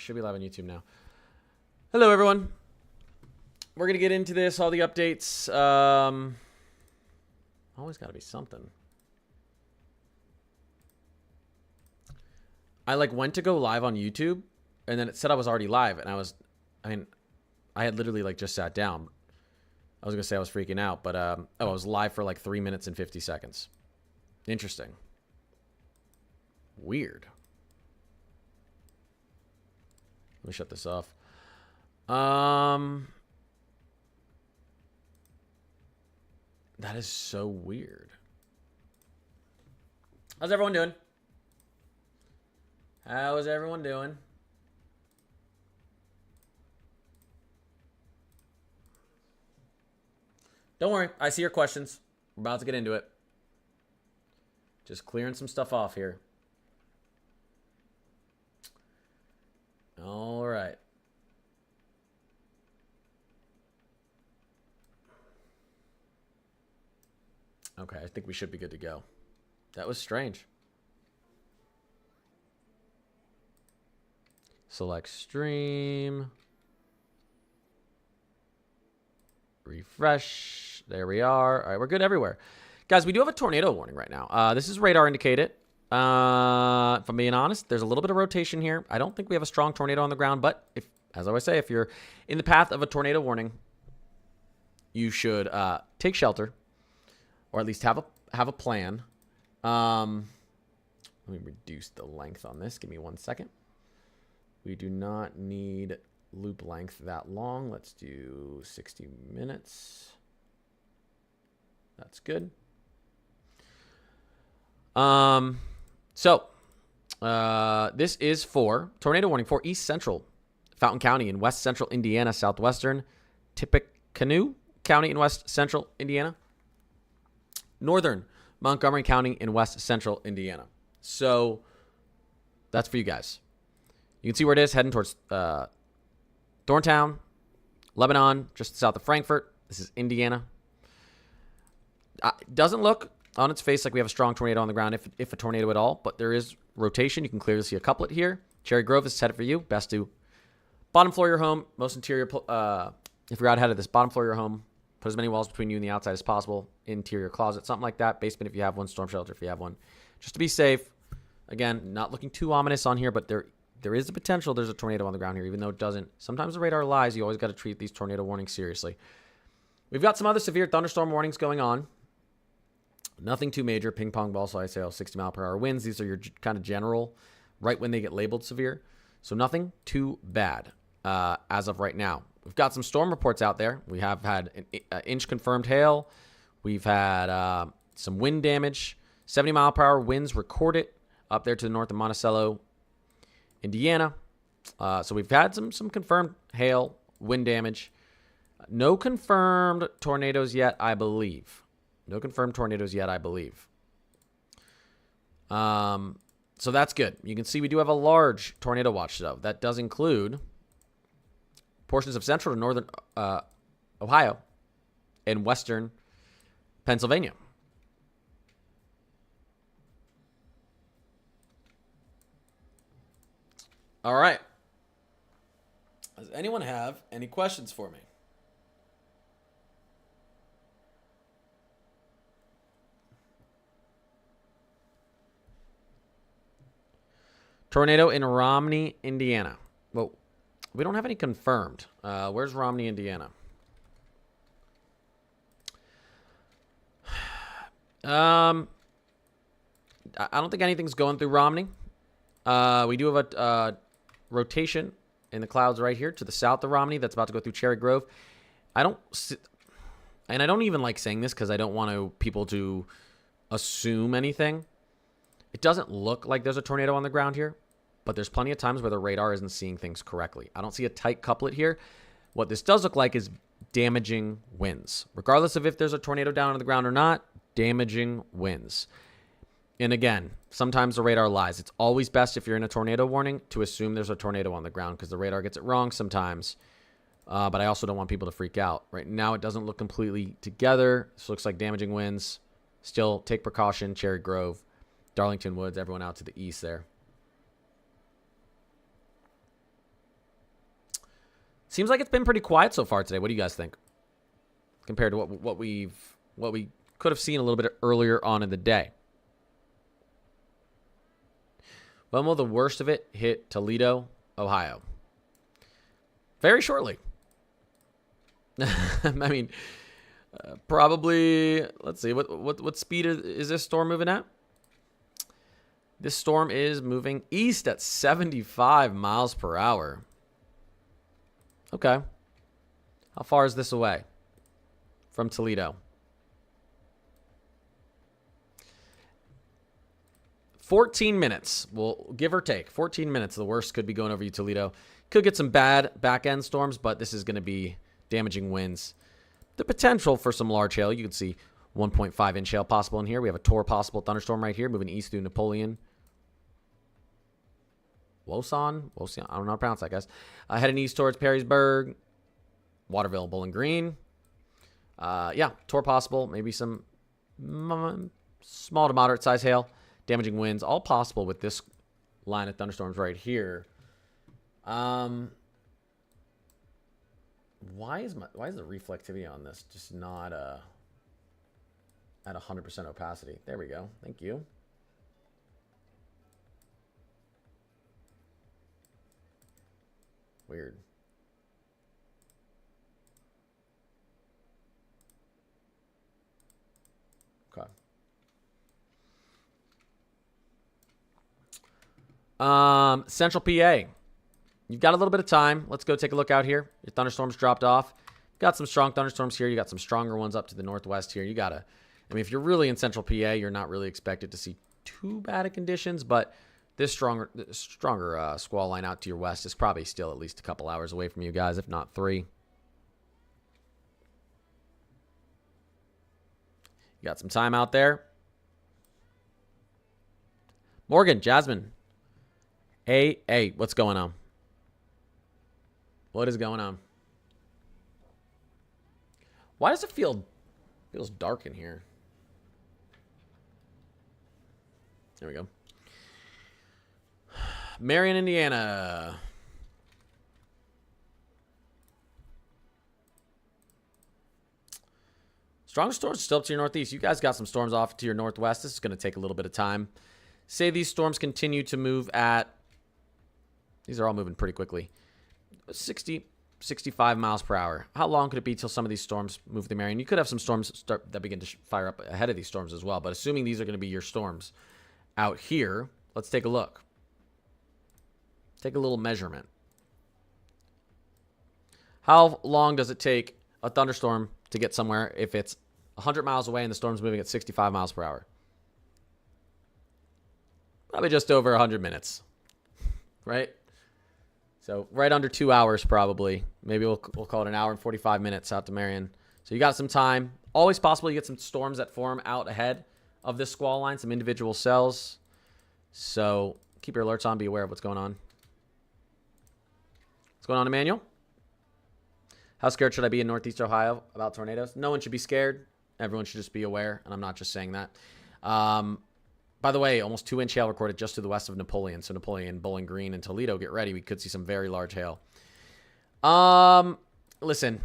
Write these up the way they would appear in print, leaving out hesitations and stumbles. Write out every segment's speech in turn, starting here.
should be live on YouTube now. Hello, everyone. We're going to get into this, all the updates. Always got to be something. I went to go live on YouTube, and then it said I was already live, and I had literally just sat down. I was going to say I was freaking out, but I was live for 3 minutes and 50 seconds. Interesting. Weird. Let me shut this off. That is so weird. How's everyone doing? How is everyone doing? Don't worry. I see your questions. We're about to get into it. Just clearing some stuff off here. All right. Okay, I think we should be good to go. That was strange. Select stream. Refresh. There we are. All right, we're good everywhere. Guys, we do have a tornado warning right now. This is radar indicated. If I'm being honest, there's a little bit of rotation here. I don't think we have a strong tornado on the ground, but as I always say, if you're in the path of a tornado warning, you should take shelter, or at least have a plan. Let me reduce the length on this. Give me 1 second. We do not need loop length that long. Let's do 60 minutes. That's good. This is for tornado warning for East Central Fountain County in West Central Indiana, Southwestern Tippecanoe County in West Central Indiana, Northern Montgomery County in West Central Indiana. So that's for you guys. You can see where it is, heading towards Thorntown, Lebanon, just south of Frankfort. This is Indiana. It doesn't look on its face like we have a strong tornado on the ground, if a tornado at all, but there is rotation. You can clearly see a couplet here. Cherry Grove is set for you. Best to bottom floor of your home, most interior. If you're out ahead of this, bottom floor of your home, put as many walls between you and the outside as possible. Interior closet, something like that. Basement if you have one. Storm shelter if you have one. Just to be safe. Again, not looking too ominous on here, but there is a potential there's a tornado on the ground here, even though it doesn't. Sometimes the radar lies. You always got to treat these tornado warnings seriously. We've got some other severe thunderstorm warnings going on. Nothing too major. Ping pong ball, so I say 60-mile-per-hour winds. These are your kind of general, right when they get labeled severe. So nothing too bad as of right now. We've got some storm reports out there. We have had an inch confirmed hail. We've had some wind damage. 70-mile-per-hour winds recorded up there to the north of Monticello, Indiana. So we've had some confirmed hail, wind damage. No confirmed tornadoes yet, I believe. No confirmed tornadoes yet, I believe. So that's good. You can see we do have a large tornado watch, though. That does include portions of central to northern Ohio and western Pennsylvania. All right. Does anyone have any questions for me? Tornado in Romney, Indiana. Well, we don't have any confirmed. Where's Romney, Indiana? I don't think anything's going through Romney. We do have a rotation in the clouds right here to the south of Romney that's about to go through Cherry Grove. I don't even like saying this because I don't want people to assume anything. It doesn't look like there's a tornado on the ground here, but there's plenty of times where the radar isn't seeing things correctly. I don't see a tight couplet here. What this does look like is damaging winds. Regardless of if there's a tornado down on the ground or not, damaging winds. And again, sometimes the radar lies. It's always best if you're in a tornado warning to assume there's a tornado on the ground because the radar gets it wrong sometimes. But I also don't want people to freak out. Right now, it doesn't look completely together. This looks like damaging winds. Still, take precaution. Cherry Grove, Darlington Woods, everyone out to the east there. Seems like it's been pretty quiet so far today. What do you guys think? Compared to what we could have seen a little bit earlier on in the day. When will the worst of it hit Toledo, Ohio? Very shortly. I mean, probably, let's see, what speed is this storm moving at? This storm is moving east at 75 miles per hour. Okay. How far is this away from Toledo? 14 minutes. Well, give or take. 14 minutes. The worst could be going over you, Toledo. Could get some bad back-end storms, but this is going to be damaging winds. The potential for some large hail. You can see 1.5-inch hail possible in here. We have a Tor possible thunderstorm right here, moving east through Napoleon. Woson, I don't know how to pronounce that, guys. Heading east towards Perrysburg, Waterville, Bowling Green. Yeah, Tor possible. Maybe some small to moderate size hail. Damaging winds, all possible with this line of thunderstorms right here. Why is the reflectivity on this just not at 100% opacity? There we go. Thank you. Weird. Okay. Central PA. You've got a little bit of time. Let's go take a look out here. Your thunderstorms dropped off. Got some strong thunderstorms here. You got some stronger ones up to the northwest here. I mean, if you're really in Central PA, you're not really expected to see too bad of conditions, but this stronger squall line out to your west is probably still at least a couple hours away from you guys, if not 3. You got some time out there. Morgan, Jasmine. Hey, what's going on? What is going on? Why does it feels dark in here? There we go. Marion, Indiana. Strong storms still up to your northeast. You guys got some storms off to your northwest. This is going to take a little bit of time. Say these storms continue to move at, these are all moving pretty quickly, 60, 65 miles per hour. How long could it be till some of these storms move the Marion? You could have some storms that begin to fire up ahead of these storms as well. But assuming these are going to be your storms out here, let's take a look. Take a little measurement. How long does it take a thunderstorm to get somewhere if it's 100 miles away and the storm's moving at 65 miles per hour? Probably just over 100 minutes, right? So right under 2 hours probably. Maybe we'll call it an hour and 45 minutes out to Marion. So you got some time. Always possible you get some storms that form out ahead of this squall line, some individual cells. So keep your alerts on, be aware of what's going on. What's going on, Emmanuel? How scared should I be in Northeast Ohio about tornadoes? No one should be scared. Everyone should just be aware, and I'm not just saying that. By the way, almost 2-inch hail recorded just to the west of Napoleon. So Napoleon, Bowling Green, and Toledo, get ready. We could see some very large hail. Listen,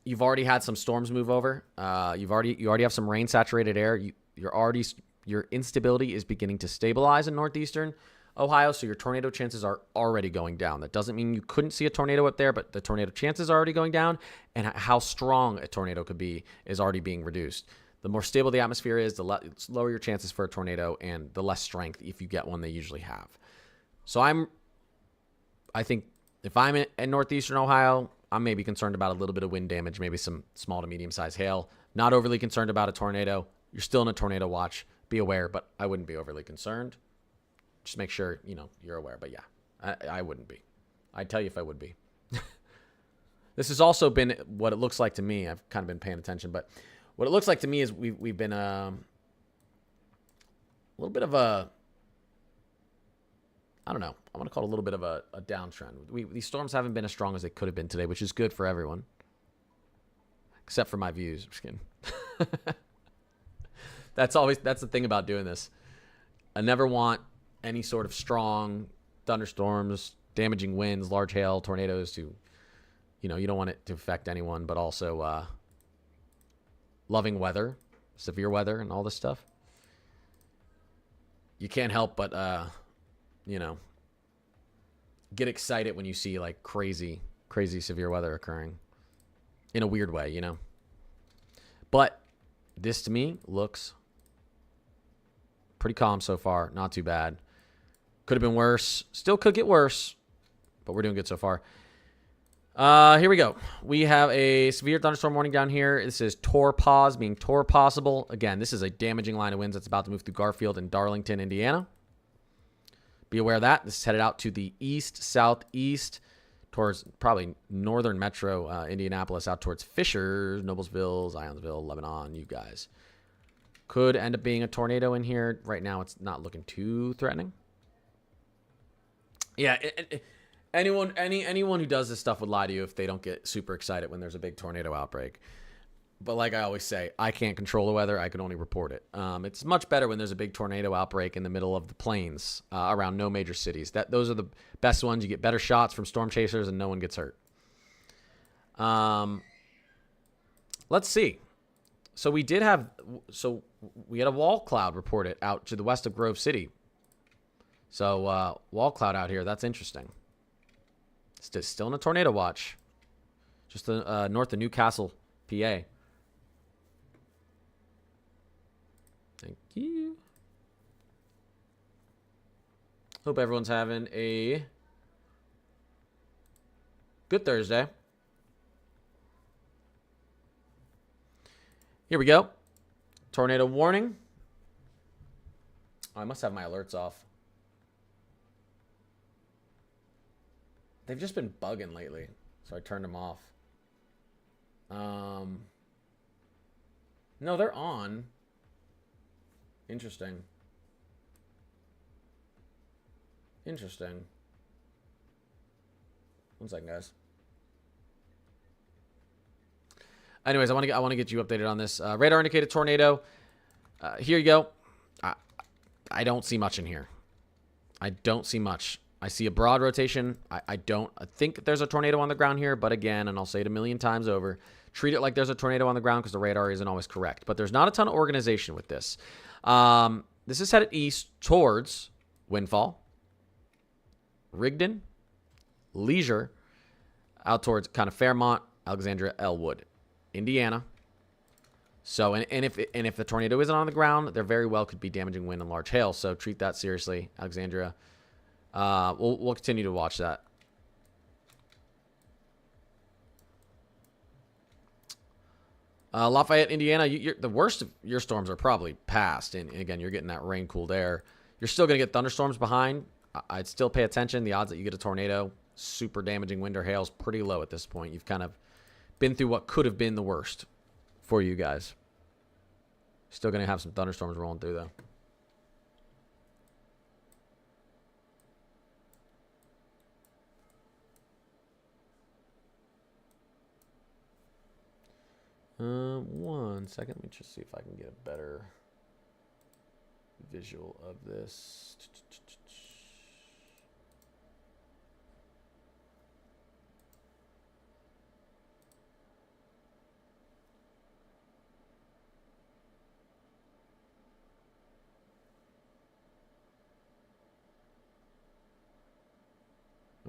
you've already had some storms move over. You already have some rain-saturated air. Your instability is beginning to stabilize in northeastern Ohio, so your tornado chances are already going down. That doesn't mean you couldn't see a tornado up there, but the tornado chances are already going down, and how strong a tornado could be is already being reduced. The more stable the atmosphere is, the lower your chances for a tornado, and the less strength, if you get one, they usually have. So I think if I'm in northeastern Ohio, I'm maybe concerned about a little bit of wind damage, maybe some small to medium-sized hail. Not overly concerned about a tornado. You're still in a tornado watch. Be aware, but I wouldn't be overly concerned. Just make sure, you're aware. But yeah, I wouldn't be. I'd tell you if I would be. This has also been what it looks like to me. I've kind of been paying attention, but what it looks like to me is we've been a little bit of a, I don't know. I want to call it a little bit of a downtrend. These storms haven't been as strong as they could have been today, which is good for everyone. Except for my views. I'm just kidding. That's the thing about doing this. I never want any sort of strong thunderstorms damaging winds, large hail, tornadoes to, you know, you don't want it to affect anyone, but also loving weather, severe weather, and all this stuff. You can't help but, you know, get excited when you see like crazy severe weather occurring in a weird way, you know. But this to me looks pretty calm so far. Not too bad. Could have been worse. Still could get worse, but we're doing good so far. Here we go. We have a severe thunderstorm warning down here. This is Torpause, being Tor possible. Again, this is a damaging line of winds that's about to move through Garfield and Darlington, Indiana. Be aware of that. This is headed out to the east, southeast, towards probably northern metro Indianapolis, out towards Fishers, Noblesville, Zionsville, Lebanon, you guys. Could end up being a tornado in here. Right now, it's not looking too threatening. Yeah, anyone who does this stuff would lie to you if they don't get super excited when there's a big tornado outbreak. But like I always say, I can't control the weather. I can only report it. It's much better when there's a big tornado outbreak in the middle of the plains around no major cities. Those are the best ones. You get better shots from storm chasers and no one gets hurt. Let's see. So we had a wall cloud reported out to the west of Grove City. So wall cloud out here. That's interesting. Still in a tornado watch. Just north of Newcastle, PA. Thank you. Hope everyone's having a good Thursday. Here we go. Tornado warning. Oh, I must have my alerts off. They've just been bugging lately, so I turned them off. No, they're on. Interesting. Interesting. One second, guys. Anyways, I want to get you updated on this. Radar indicated tornado. Here you go. I don't see much in here. I don't see much. I see a broad rotation. I think there's a tornado on the ground here, but again, and I'll say it a million times over, treat it like there's a tornado on the ground because the radar isn't always correct. But there's not a ton of organization with this. This is headed east towards Windfall, Rigdon, Leisure, out towards kind of Fairmont, Alexandria, Elwood, Indiana. So, and if the tornado isn't on the ground, there very well could be damaging wind and large hail. So treat that seriously, Alexandria. We'll continue to watch that. Lafayette, Indiana, the worst of your storms are probably past. And again, you're getting that rain-cooled air. You're still going to get thunderstorms behind. I'd still pay attention. The odds that you get a tornado, super damaging wind or hail is pretty low at this point. You've kind of been through what could have been the worst for you guys. Still going to have some thunderstorms rolling through, though. One second. Let me just see if I can get a better visual of this.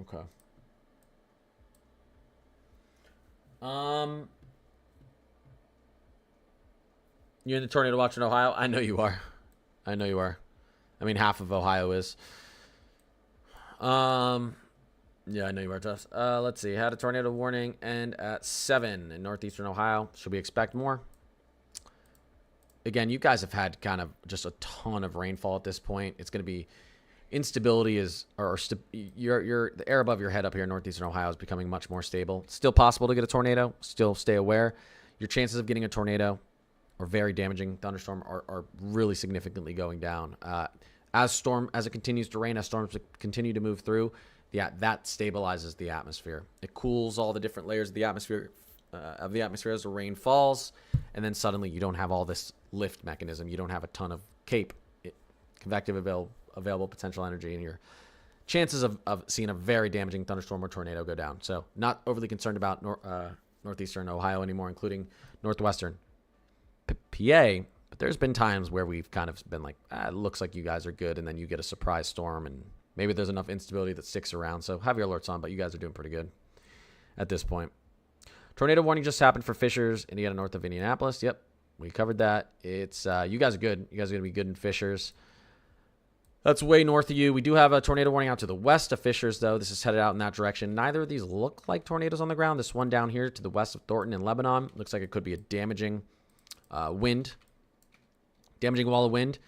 Okay. You're in the tornado watch in Ohio? I know you are. I know you are. I mean, half of Ohio is. Yeah, I know you are, Tess. Let's see. Had a tornado warning end at 7 in northeastern Ohio. Should we expect more? Again, you guys have had kind of just a ton of rainfall at this point. It's going to be instability the air above your head up here in northeastern Ohio is becoming much more stable. Still possible to get a tornado. Still stay aware. Your chances of getting a tornado or very damaging thunderstorm are really significantly going down. As it continues to rain, as storms continue to move through, that stabilizes the atmosphere. It cools all the different layers of the atmosphere as the rain falls, and then suddenly you don't have all this lift mechanism. You don't have a ton of CAPE, convective available potential energy in your chances of seeing a very damaging thunderstorm or tornado go down. So not overly concerned about northeastern Ohio anymore, including northwestern PA. But there's been times where we've kind of been like, it looks like you guys are good, and then you get a surprise storm, and maybe there's enough instability that sticks around. So have your alerts on, but you guys are doing pretty good at this point. Tornado warning just happened for Fishers, Indiana, north of Indianapolis. Yep, we covered that. It's you guys are good. You guys are going to be good in Fishers. That's way north of you. We do have a tornado warning out to the west of Fishers, though. This is headed out in that direction. Neither of these look like tornadoes on the ground. This one down here to the west of Thornton and Lebanon looks like it could be a damaging wind. Damaging wall of wind.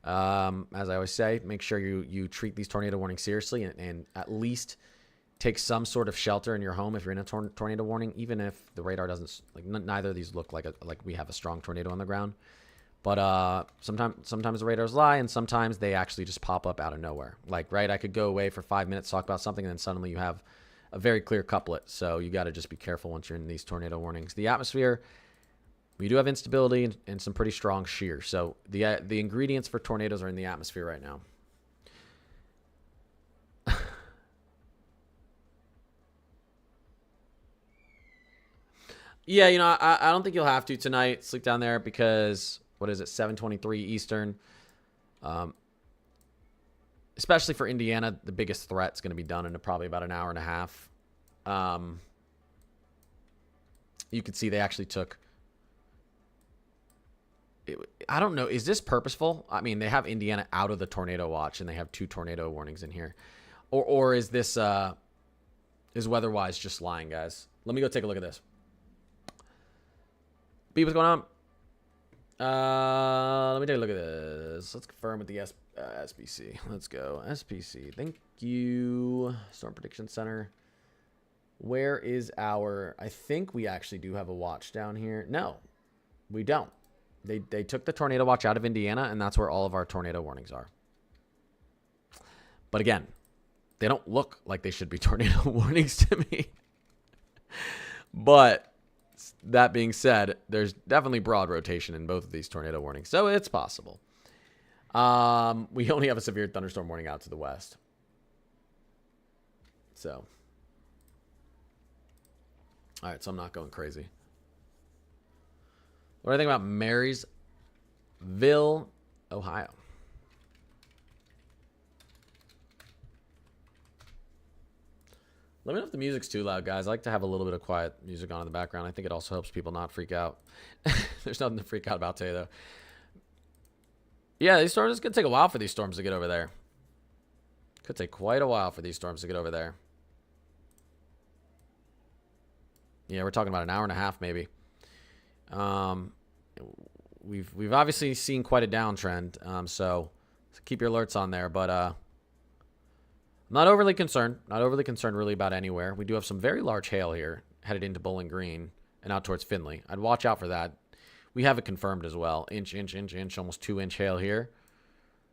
As I always say, make sure you treat these tornado warnings seriously and at least take some sort of shelter in your home if you're in a tornado warning, even if the radar doesn't, like neither of these look like we have a strong tornado on the ground. But sometimes the radars lie, and sometimes they actually just pop up out of nowhere. Like, right, I could go away for 5 minutes, talk about something, and then suddenly you have a very clear couplet. So you got to just be careful once you're in these tornado warnings. The atmosphere, we do have instability and some pretty strong shear. So the ingredients for tornadoes are in the atmosphere right now. Yeah, I don't think you'll have to tonight. Sleep down there because, what is it, 7:23 Eastern. Especially for Indiana, the biggest threat's going to be done in probably about an hour and a half. You could see they actually took... I don't know. Is this purposeful? I mean, they have Indiana out of the tornado watch, and they have 2 tornado warnings in here. Or is this... is weather-wise just lying, guys? Let me go take a look at this. B, what's going on? Let me take a look at this. Let's confirm with the SPC. Let's go. SPC. Thank you. Storm Prediction Center. Where is our... I think we actually do have a watch down here. No, we don't. They took the tornado watch out of Indiana, and that's where all of our tornado warnings are. But again, they don't look like they should be tornado warnings to me. But... that being said, there's definitely broad rotation in both of these tornado warnings, so it's possible. We only have a severe thunderstorm warning out to the west. So. All right, so I'm not going crazy. What do I think about Marysville, Ohio? Let me know if the music's too loud, guys. I like to have a little bit of quiet music on in the background. I think it also helps people not freak out. There's nothing to freak out about today, though. Yeah, these storms, it's going to take a while for these storms to get over there. Could take quite a while for these storms to get over there. Yeah, we're talking about an hour and a half, maybe. We've obviously seen quite a downtrend, so keep your alerts on there, but... not overly concerned. Not overly concerned really about anywhere. We do have some very large hail here headed into Bowling Green and out towards Findlay. I'd watch out for that. We have it confirmed as well. Inch, almost 2-inch hail here.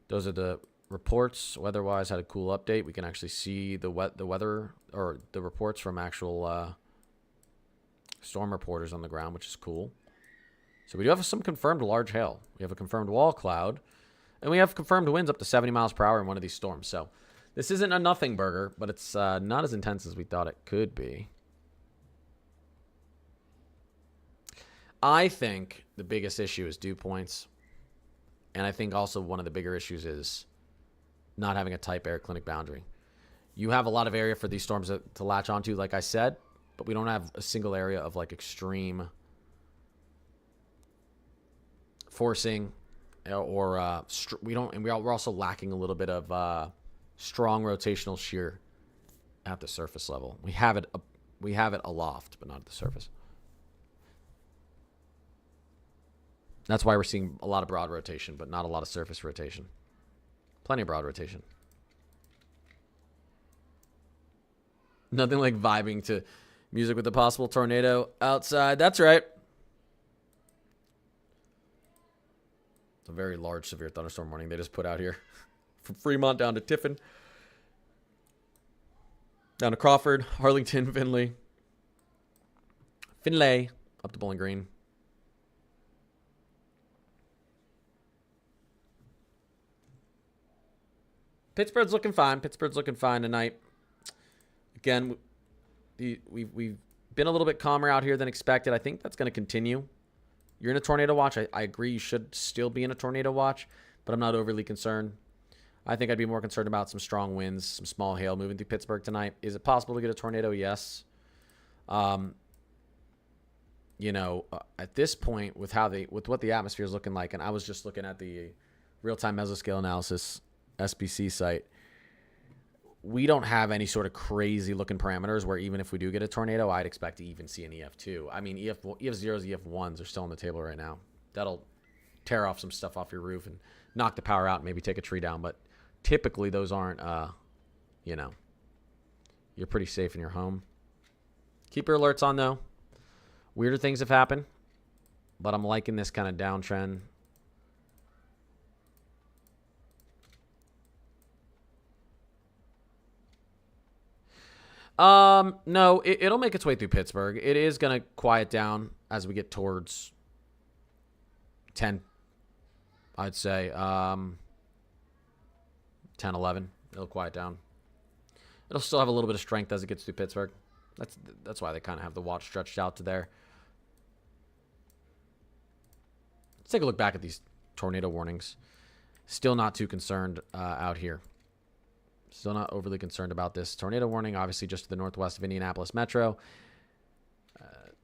Those are the reports. Weather-wise, had a cool update. We can actually see the weather or the reports from actual storm reporters on the ground, which is cool. So we do have some confirmed large hail. We have a confirmed wall cloud, and we have confirmed winds up to 70 miles per hour in one of these storms. So this isn't a nothing burger, but it's not as intense as we thought it could be. I think the biggest issue is dew points. And I think also one of the bigger issues is not having a type air clinic boundary. You have a lot of area for these storms to latch onto, like I said, but we don't have a single area of like extreme forcing or we don't, and we're also lacking a little bit of strong rotational shear at the surface level. We have it aloft, but not at the surface. That's why we're seeing a lot of broad rotation, but not a lot of surface rotation. Plenty of broad rotation. Nothing like vibing to music with a possible tornado outside. That's right. It's a very large, severe thunderstorm warning they just put out here. From Fremont down to Tiffin. Down to Crawford, Harlington, Findlay, up to Bowling Green. Pittsburgh's looking fine. Pittsburgh's looking fine tonight. Again, we've been a little bit calmer out here than expected. I think that's going to continue. You're in a tornado watch. I agree you should still be in a tornado watch, but I'm not overly concerned. I think I'd be more concerned about some strong winds, some small hail moving through Pittsburgh tonight. Is it possible to get a tornado? Yes. At this point, with what the atmosphere is looking like, and I was just looking at the real-time mesoscale analysis SPC site, we don't have any sort of crazy-looking parameters where even if we do get a tornado, I'd expect to even see an EF2. I mean, EF0s, EF1s are still on the table right now. That'll tear off some stuff off your roof and knock the power out and maybe take a tree down, but typically those aren't, you're pretty safe in your home. Keep your alerts on, though. Weirder things have happened, but I'm liking this kind of downtrend. No, it'll make its way through Pittsburgh. It is going to quiet down as we get towards 10, I'd say. 10, 11. It'll quiet down. It'll still have a little bit of strength as it gets through Pittsburgh. That's why they kind of have the watch stretched out to there. Let's take a look back at these tornado warnings. Still not too concerned out here. Still not overly concerned about this tornado warning. Obviously, just to the northwest of Indianapolis Metro.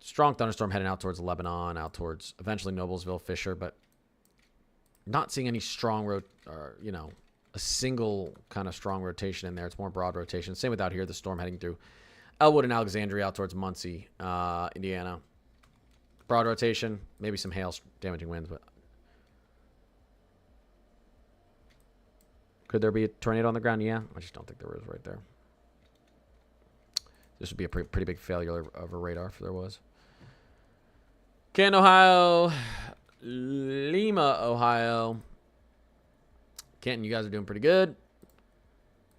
Strong thunderstorm heading out towards Lebanon, out towards eventually Noblesville, Fisher, but not seeing any strong a single kind of strong rotation in there. It's more broad rotation. Same with out here, the storm heading through Elwood and Alexandria out towards Muncie, Indiana. Broad rotation, maybe some hail damaging winds, but could there be a tornado on the ground? Yeah, I just don't think there is right there. This would be a pretty big failure of a radar if there was. Canton, Ohio. Lima, Ohio. Canton, you guys are doing pretty good.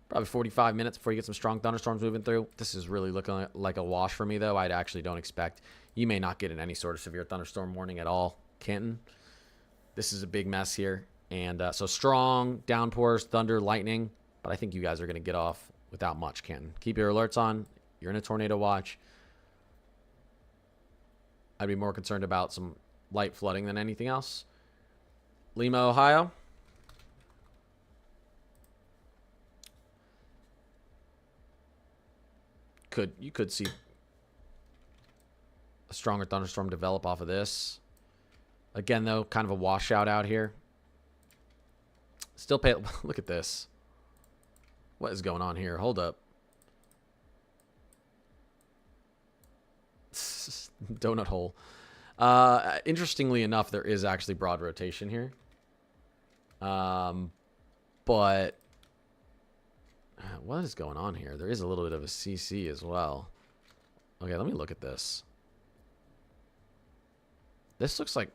Probably 45 minutes before you get some strong thunderstorms moving through. This is really looking like a wash for me, though. I actually don't expect. You may not get in any sort of severe thunderstorm warning at all, Canton. This is a big mess here. And so strong downpours, thunder, lightning. But I think you guys are going to get off without much, Canton. Keep your alerts on. You're in a tornado watch. I'd be more concerned about some light flooding than anything else. Lima, Ohio. You could see a stronger thunderstorm develop off of this. Again, though, kind of a washout out here. Still pay. Look at this. What is going on here? Hold up. Donut hole. Interestingly enough, there is actually broad rotation here. But what is going on here? There is a little bit of a CC as well. Okay, let me look at this. This looks like...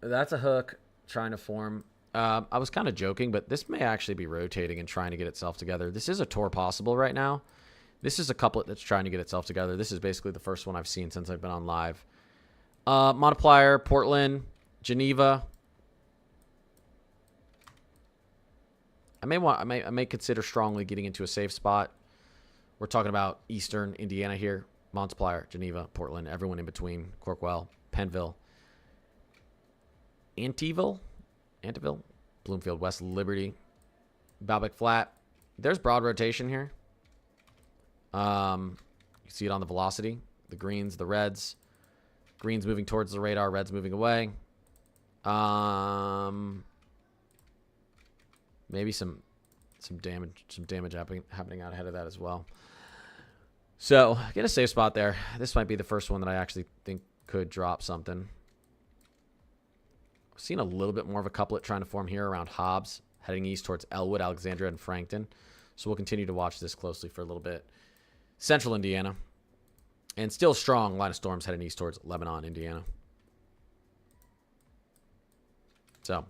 That's a hook trying to form. I was kind of joking, but this may actually be rotating and trying to get itself together. This is a tour possible right now. This is a couplet that's trying to get itself together. This is basically the first one I've seen since I've been on live. Multiplier, Portland, Geneva. I may consider strongly getting into a safe spot. We're talking about Eastern Indiana here. Multiplier, Geneva, Portland, everyone in between. Corkwell, Pennville, Anteville, Bloomfield, West Liberty, Baalbek Flat. There's broad rotation here. You see it on the velocity. The greens, the reds. Greens moving towards the radar, reds moving away. Maybe some damage happening out ahead of that as well. So get a safe spot there. This might be the first one that I actually think could drop something. I've seen a little bit more of a couplet trying to form here around Hobbs, heading east towards Elwood, Alexandria, and Frankton. So we'll continue to watch this closely for a little bit. Central Indiana. And still strong line of storms heading east towards Lebanon, Indiana. So,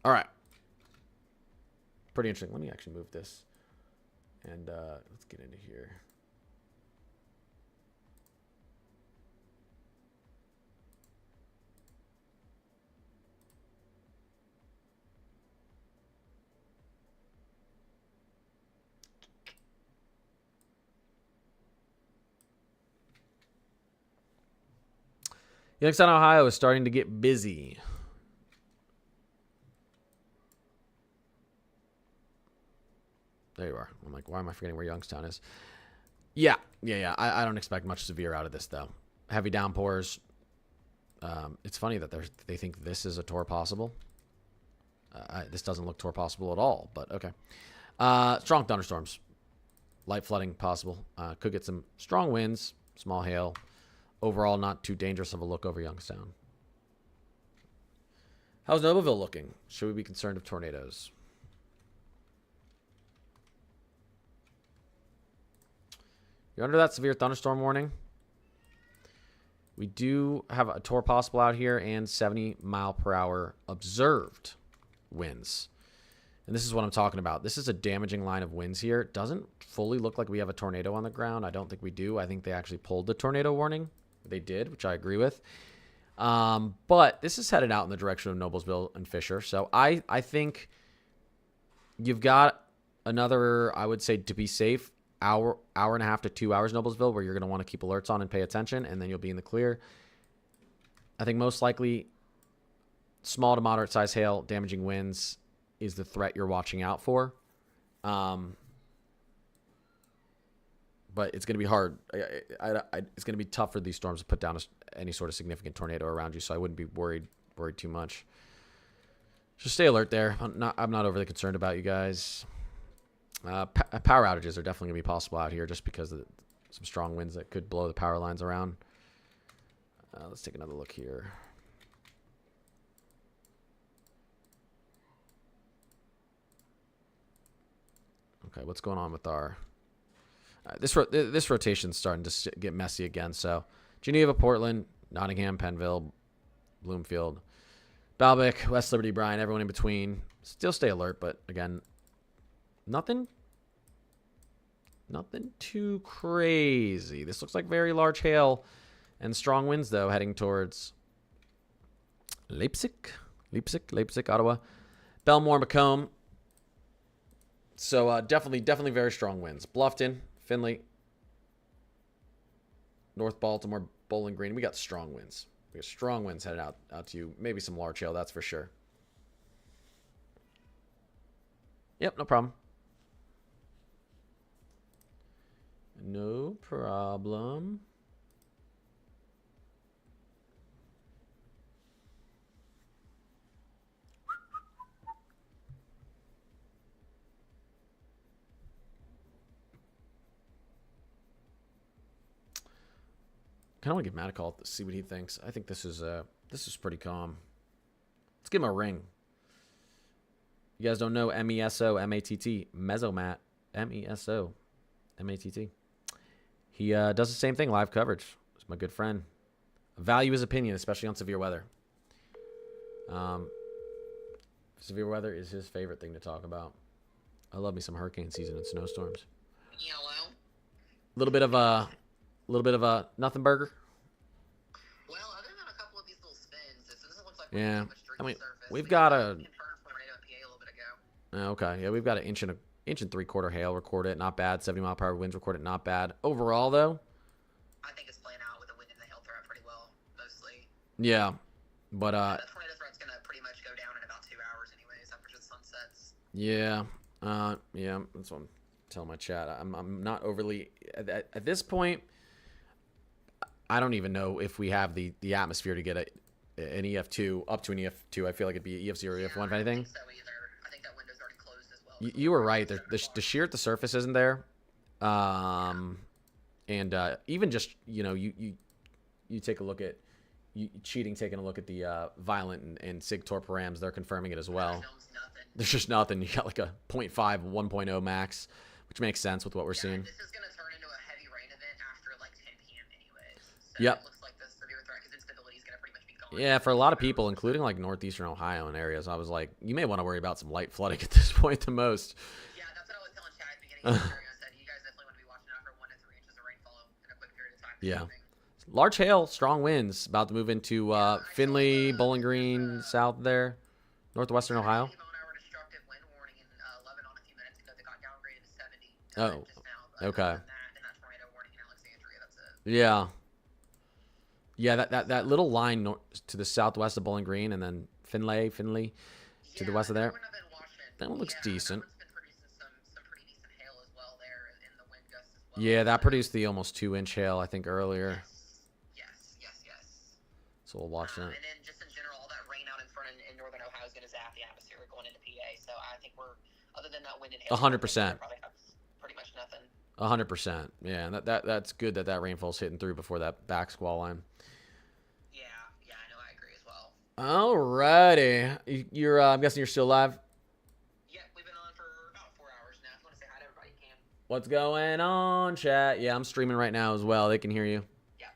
all right. Pretty interesting. Let me actually move this. And let's get into here. Youngstown, Ohio is starting to get busy. There you are. I'm like, why am I forgetting where Youngstown is? Yeah. I don't expect much severe out of this, though. Heavy downpours. It's funny that they think this is a tour possible. This doesn't look tour possible at all, but okay. Strong thunderstorms. Light flooding possible. Could get some strong winds, small hail. Overall, not too dangerous of a look over Youngstown. How's Nobleville looking? Should we be concerned of tornadoes? You're under that severe thunderstorm warning. We do have a tour possible out here and 70 mile per hour observed winds. And this is what I'm talking about. This is a damaging line of winds here. It doesn't fully look like we have a tornado on the ground. I don't think we do. I think they actually pulled the tornado warning. They did, which I agree with. But this is headed out in the direction of Noblesville and Fisher. So I think you've got another, I would say, to be safe, hour and a half to 2 hours Noblesville, where you're going to want to keep alerts on and pay attention, and then you'll be in the clear. I think most likely small to moderate size hail, damaging winds is the threat you're watching out for. But it's going to be hard. It's going to be tough for these storms to put down any sort of significant tornado around you, so I wouldn't be worried too much. Just stay alert there. I'm not overly concerned about you guys. Power outages are definitely going to be possible out here just because of some strong winds that could blow the power lines around. Let's take another look here. Okay, what's going on with our... this rotation's starting to get messy again. So Geneva, Portland, Nottingham, Pennville, Bloomfield, Balbec, West Liberty, Bryan, everyone in between. Still stay alert, but again, nothing too crazy. This looks like very large hail and strong winds, though, heading towards Leipzig, Ottawa, Belmore, Macomb. So definitely very strong winds. Bluffton, Findlay, North Baltimore, Bowling Green. We got strong winds. We got strong winds headed out to you. Maybe some large hail, that's for sure. Yep, no problem. No problem. Kind of want to give Matt a call to see what he thinks. I think this is pretty calm. Let's give him a ring. You guys don't know MESO MATT Mesomat MESO MATT. He does the same thing, live coverage. He's my good friend. Value his opinion, especially on severe weather. Severe weather is his favorite thing to talk about. I love me some hurricane season and snowstorms. Yellow. A little bit of a nothing burger. Well, other than a couple of these little spins, this doesn't look like Yeah, I mean, surface. we've got a. A little bit ago. Okay, yeah, we've got an inch and 3/4 hail recorded. Not bad. 70 mile per hour winds recorded. Not bad. Overall, though, I think it's playing out with the wind and the hail threat pretty well, mostly. Yeah, but the tornado threat's gonna pretty much go down in about 2 hours, anyways, after the sun sets. Yeah, that's what I'm telling my chat. I'm not overly at this point. I don't even know if we have the atmosphere to get an EF2 up to an EF2. I feel like it'd be EF0 or EF1 if anything. I don't think so either. I think that window's already closed as well. You were right. The shear at the surface isn't there. And even just, you take a look at taking a look at the Violent and Sig Tor params. They're confirming it as well. There's just nothing. You got like a 0.5, 1.0 max, which makes sense with what we're seeing. This is going to turn into a heavy rain event after like 10 p.m. anyways. So Yep. It looks like the severe threat, because instability is going to pretty much be gone. Yeah, for a lot of people, including like northeastern Ohio and areas, I was like, you may want to worry about some light flooding at this point the most. Yeah, that's what I was telling Chad at the beginning of the year. I said, you guys definitely want to be watching out for 1 to 3 inches of rainfall in a quick period of time. Yeah. Large hail, strong winds, about to move into Findlay, Bowling Green, south there, northwestern Ohio. Oh, okay. And that tornado warning in Alexandria, that's it. Yeah. Yeah, that little line to the southwest of Bowling Green, and then Finley to the west of there. That one I've been watching. That one looks decent. That one's been producing some pretty decent hail as well there in the wind gusts as well. Yeah, that produced the almost 2-inch hail, I think, earlier. Yes. So we'll watch that. And then just in general, all that rain out in front in northern Ohio is going to zap the atmosphere going into PA. So I think we're, other than that wind and hail, 100%. probably have pretty much nothing. 100%. Yeah, and that's good that rainfall's hitting through before that back squall line. Yeah, I know. I agree as well. Alrighty. You're I'm guessing you're still live? Yeah, we've been on for about 4 hours now. If you want to say hi to everybody, you can. What's going on, chat? Yeah, I'm streaming right now as well. They can hear you. Yeah,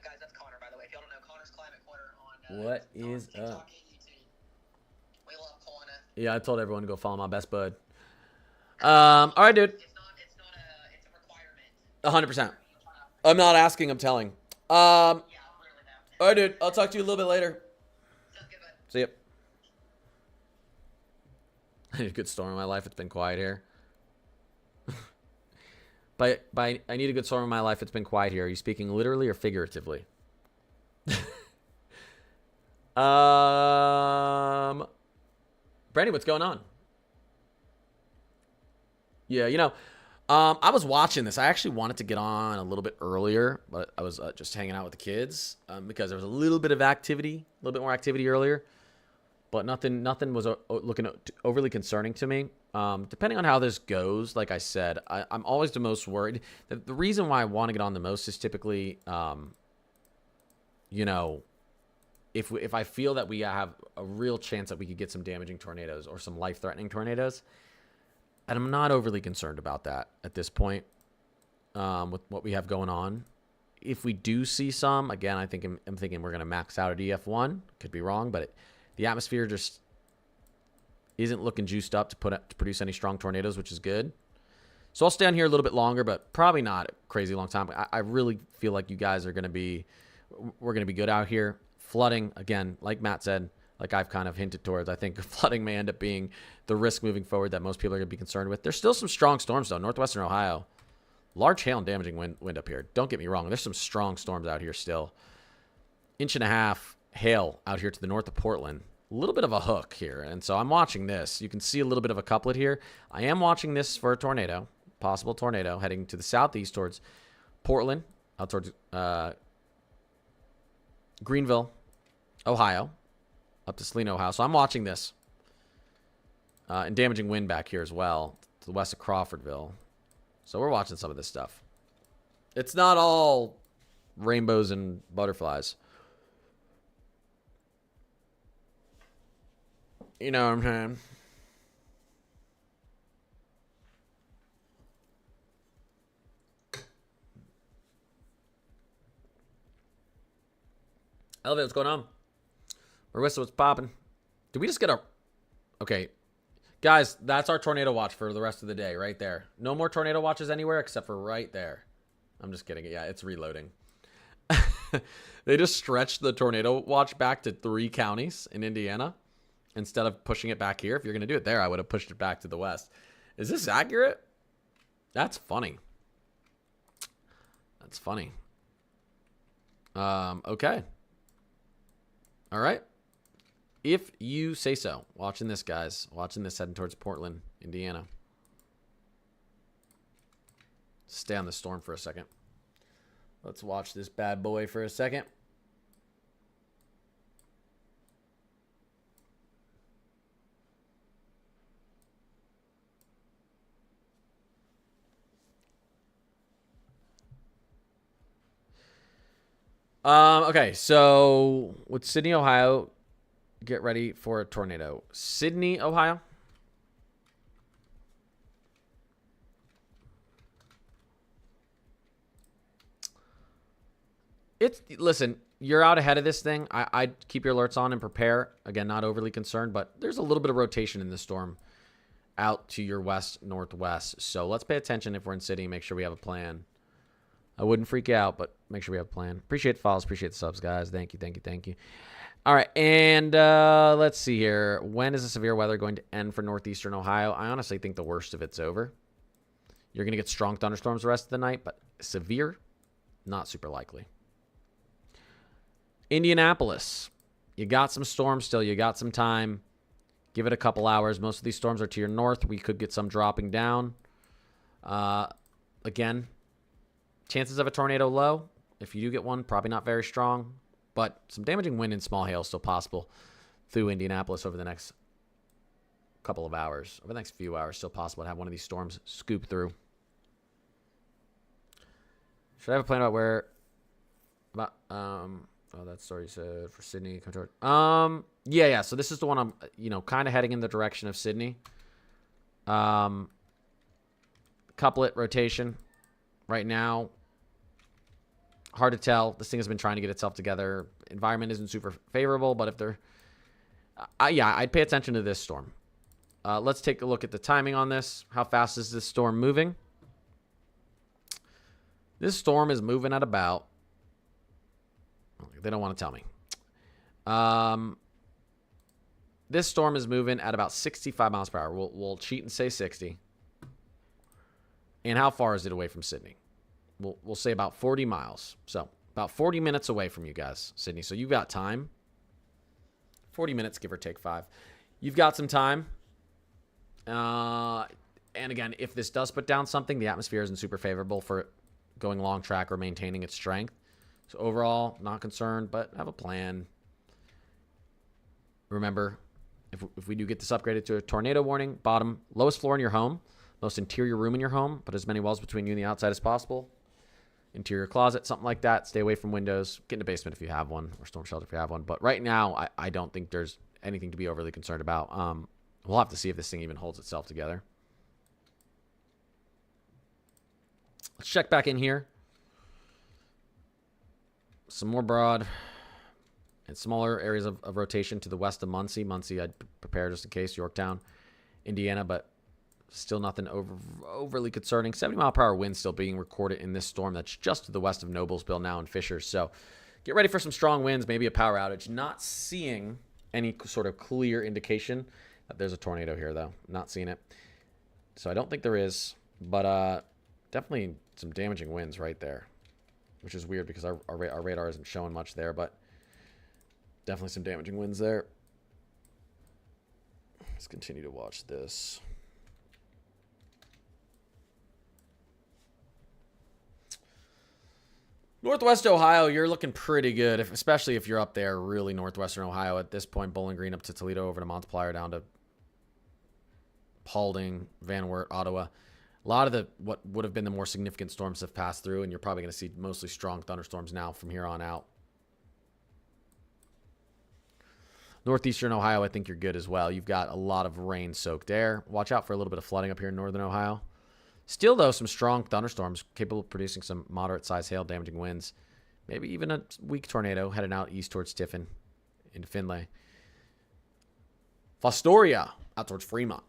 guys, that's Connor, by the way. If y'all don't know, Connor's Climate Corner on What is TikTok up? and YouTube. We love Connor. Yeah, I told everyone to go follow my best bud. All right, dude. It's a requirement. 100%. I'm not asking, I'm telling. Yeah, I'll really have to. All right, dude. I'll talk to you a little bit later. Sounds good, bud. See ya. I need a good storm in my life. It's been quiet here. by I need a good storm in my life. It's been quiet here. Are you speaking literally or figuratively? Brandy, what's going on? Yeah, I was watching this. I actually wanted to get on a little bit earlier, but I was just hanging out with the kids because there was a little bit of activity, a little bit more activity earlier, but nothing was looking overly concerning to me. Depending on how this goes, like I said, I'm always the most worried. The reason why I want to get on the most is typically, if I feel that we have a real chance that we could get some damaging tornadoes or some life-threatening tornadoes. And I'm not overly concerned about that at this point with what we have going on. If we do see some, again, I'm thinking we're going to max out at EF1. Could be wrong, but the atmosphere just isn't looking juiced up to produce any strong tornadoes, which is good. So I'll stay on here a little bit longer, but probably not a crazy long time. I really feel like you guys are going to be – we're going to be good out here. Flooding, again, like Matt said – like I've kind of hinted towards, I think flooding may end up being the risk moving forward that most people are going to be concerned with. There's still some strong storms, though. Northwestern Ohio, large hail and damaging wind up here. Don't get me wrong. There's some strong storms out here still. 1.5 inches hail out here to the north of Portland. A little bit of a hook here. And so I'm watching this. You can see a little bit of a couplet here. I am watching this for a tornado, possible tornado, heading to the southeast towards Portland, out towards Greenville, Ohio. Up to Salino, Ohio. So I'm watching this. And damaging wind back here as well. To the west of Crawfordville. So we're watching some of this stuff. It's not all rainbows and butterflies. You know what I'm saying? Elevate, what's going on? Marissa, what's popping? Did we just get a... Okay. Guys, that's our tornado watch for the rest of the day right there. No more tornado watches anywhere except for right there. I'm just kidding. Yeah, it's reloading. They just stretched the tornado watch back to 3 counties in Indiana instead of pushing it back here. If you're going to do it there, I would have pushed it back to the west. Is this accurate? That's funny. That's funny. Okay. All right. If you say so. Watching this, guys. Watching this heading towards Portland, Indiana. Stay on the storm for a second. Let's watch this bad boy for a second. Okay, so with Sydney, Ohio, get ready for a tornado. Sydney, Ohio. Listen, you're out ahead of this thing. I'd keep your alerts on and prepare. Again, not overly concerned, but there's a little bit of rotation in the storm out to your west, northwest. So let's pay attention if we're in Sydney. Make sure we have a plan. I wouldn't freak out, but make sure we have a plan. Appreciate the follows. Appreciate the subs, guys. Thank you, thank you, thank you. All right, and let's see here. When is the severe weather going to end for northeastern Ohio? I honestly think the worst of it's over. You're going to get strong thunderstorms the rest of the night, but severe, not super likely. Indianapolis. You got some storms still. You got some time. Give it a couple hours. Most of these storms are to your north. We could get some dropping down. Again, chances of a tornado low. If you do get one, probably not very strong. But some damaging wind and small hail still possible through Indianapolis over the next couple of hours. Over the next few hours, still possible to have one of these storms scoop through. Should I have a plan about where... Oh, that story said for Sydney. Yeah. So this is the one I'm, kind of heading in the direction of Sydney. Couplet rotation right now. Hard to tell. This thing has been trying to get itself together. Environment isn't super favorable, but if they're... I'd pay attention to this storm. Let's take a look at the timing on this. How fast is this storm moving? This storm is moving at about... They don't want to tell me. This storm is moving at about 65 miles per hour. We'll cheat and say 60. And how far is it away from Sydney? We'll say about 40 miles. So about 40 minutes away from you guys, Sydney. So you've got time. 40 minutes, give or take 5. You've got some time. And again, if this does put down something, the atmosphere isn't super favorable for going long track or maintaining its strength. So overall, not concerned, but have a plan. Remember, if we do get this upgraded to a tornado warning, lowest floor in your home, most interior room in your home, put as many walls between you and the outside as possible. Interior closet, something like that. Stay away from windows. Get in the basement if you have one, or storm shelter if you have one. But right now, I don't think there's anything to be overly concerned about. We'll have to see if this thing even holds itself together. Let's check back in here. Some more broad and smaller areas of rotation to the west of Muncie. Muncie, I'd prepare just in case. Yorktown, Indiana, but still nothing overly concerning. 70-mile-per-hour wind still being recorded in this storm that's just to the west of Noblesville now in Fishers. So get ready for some strong winds, maybe a power outage. Not seeing any sort of clear indication that there's a tornado here, though. Not seeing it. So I don't think there is, but definitely some damaging winds right there, which is weird because our radar isn't showing much there, but definitely some damaging winds there. Let's continue to watch this. Northwest Ohio, you're looking pretty good, especially if you're up there, really northwestern Ohio at this point. Bowling Green up to Toledo, over to Montpelier, down to Paulding, Van Wert, Ottawa. A lot of what would have been the more significant storms have passed through, and you're probably going to see mostly strong thunderstorms now from here on out. Northeastern Ohio, I think you're good as well. You've got a lot of rain-soaked air. Watch out for a little bit of flooding up here in northern Ohio. Still, though, some strong thunderstorms capable of producing some moderate-sized hail, damaging winds. Maybe even a weak tornado heading out east towards Tiffin into Findlay. Fostoria out towards Fremont.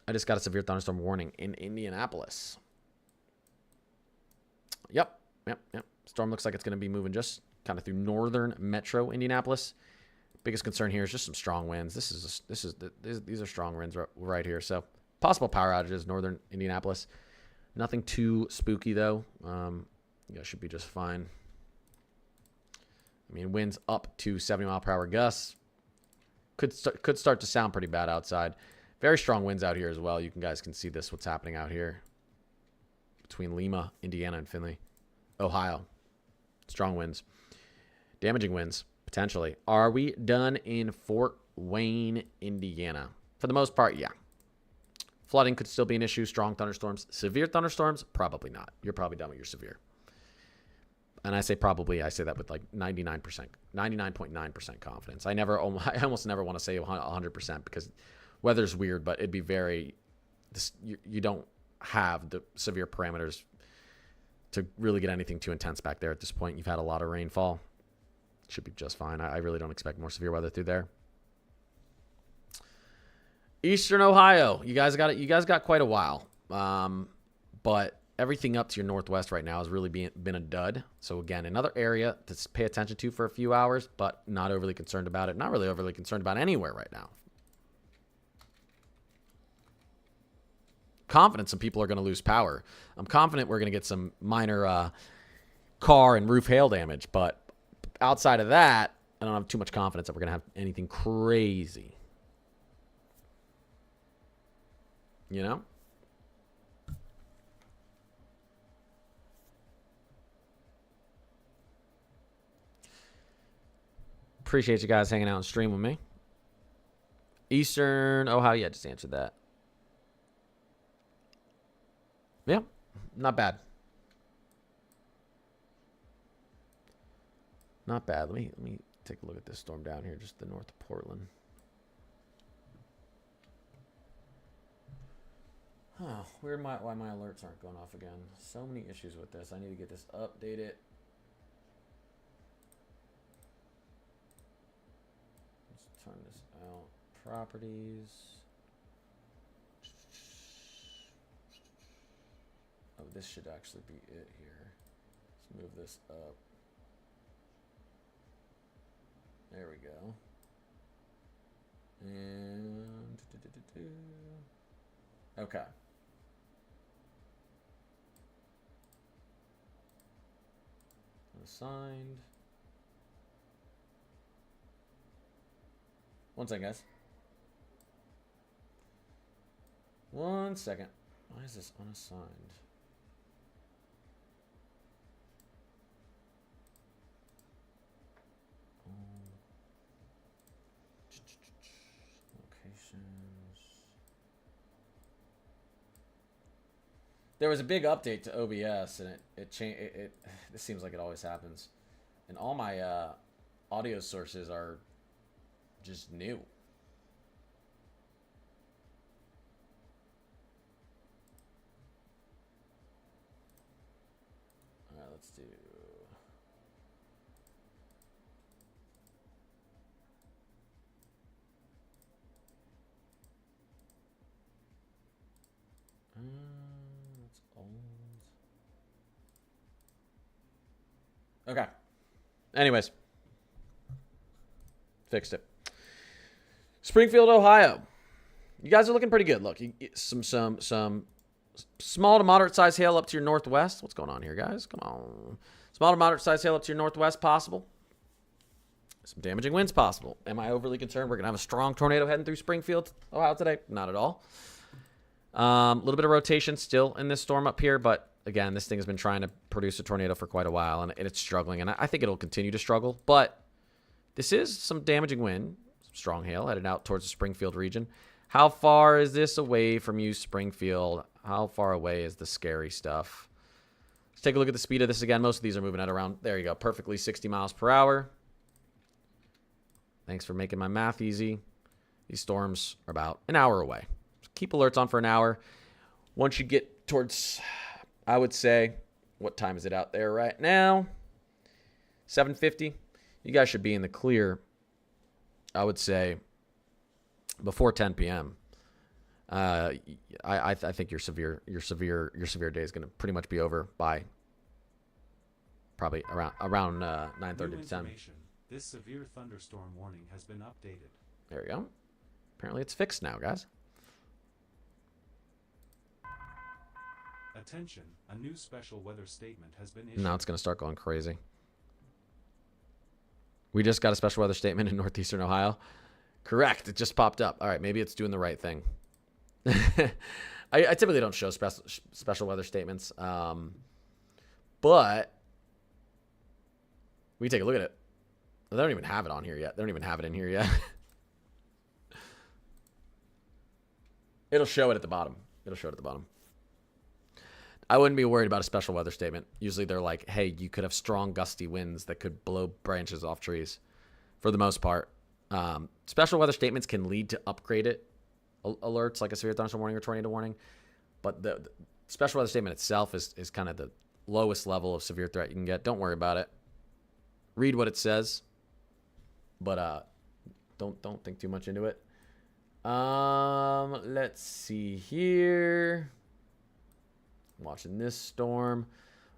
I just got a severe thunderstorm warning in Indianapolis. Yep. Storm looks like it's going to be moving just kind of through northern metro Indianapolis. Biggest concern here is just some strong winds. These are strong winds right here. So possible power outages, northern Indianapolis. Nothing too spooky though. Should be just fine. I mean, winds up to 70-mile-per-hour gusts. Could start to sound pretty bad outside. Very strong winds out here as well. You guys can see this, what's happening out here between Lima, Indiana, and Findlay, Ohio. Strong winds. Damaging winds, potentially. Are we done in Fort Wayne, Indiana? For the most part, yeah. Flooding could still be an issue. Strong thunderstorms. Severe thunderstorms? Probably not. You're probably done with your severe. And I say probably, I say that with like 99.9% confidence. I almost never want to say 100% because weather's weird, but it'd be very, you don't have the severe parameters to really get anything too intense back there at this point. You've had a lot of rainfall. Should be just fine. I really don't expect more severe weather through there. Eastern Ohio, you guys got quite a while. But everything up to your northwest right now has really been a dud. So again, another area to pay attention to for a few hours, but not overly concerned about it. Not really overly concerned about anywhere right now. Confident some people are going to lose power. I'm confident we're going to get some minor car and roof hail damage. But outside of that, I don't have too much confidence that we're going to have anything crazy. You know? Appreciate you guys hanging out and stream with me. Eastern Ohio, yeah, just answered that. Yeah, not bad. Not bad. Let me take a look at this storm down here, just the north of Portland. Huh, weird why my alerts aren't going off again. So many issues with this. I need to get this updated. Let's turn this out. Properties. Oh, this should actually be it here. Let's move this up. There we go. And okay. Assigned. One second, guys. One second. Why is this unassigned? Locations. There was a big update to OBS, and it changed. This seems like it always happens, and all my audio sources are just new. All right, let's do. That's old. Okay. Anyways, fixed it. Springfield, Ohio. You guys are looking pretty good. Look, some small to moderate size hail up to your northwest. What's going on here, guys? Come on. Small to moderate size hail up to your northwest possible. Some damaging winds possible. Am I overly concerned? We're going to have a strong tornado heading through Springfield, Ohio today? Not at all. A little bit of rotation still in this storm up here, but again, this thing has been trying to produce a tornado for quite a while, and it's struggling, and I think it'll continue to struggle, but this is some damaging wind, some strong hail headed out towards the Springfield region. How far is this away from you, Springfield? How far away is the scary stuff? Let's take a look at the speed of this again. Most of these are moving at around, there you go, perfectly 60 miles per hour. Thanks for making my math easy. These storms are about an hour away. Keep alerts on for an hour. Once you get towards, I would say, what time is it out there right now? 7:50. You guys should be in the clear, I would say, before 10 p.m. I think your severe day is going to pretty much be over by probably around 9:30 to 10. This severe thunderstorm warning has been updated. There we go. Apparently it's fixed now, guys. Attention, a new special weather statement has been issued. Now it's going to start going crazy. We just got a special weather statement in northeastern Ohio. Correct. It just popped up. All right, maybe it's doing the right thing. I typically don't show special weather statements, but we take a look at it. They don't even have it on here yet. They don't even have it in here yet. It'll show it at the bottom. It'll show it at the bottom. I wouldn't be worried about a special weather statement. Usually they're like, hey, you could have strong gusty winds that could blow branches off trees for the most part. Special weather statements can lead to upgraded alerts like a severe thunderstorm warning or tornado warning. But the special weather statement itself is kind of the lowest level of severe threat you can get. Don't worry about it. Read what it says. But don't think too much into it. Let's see here. Watching this storm.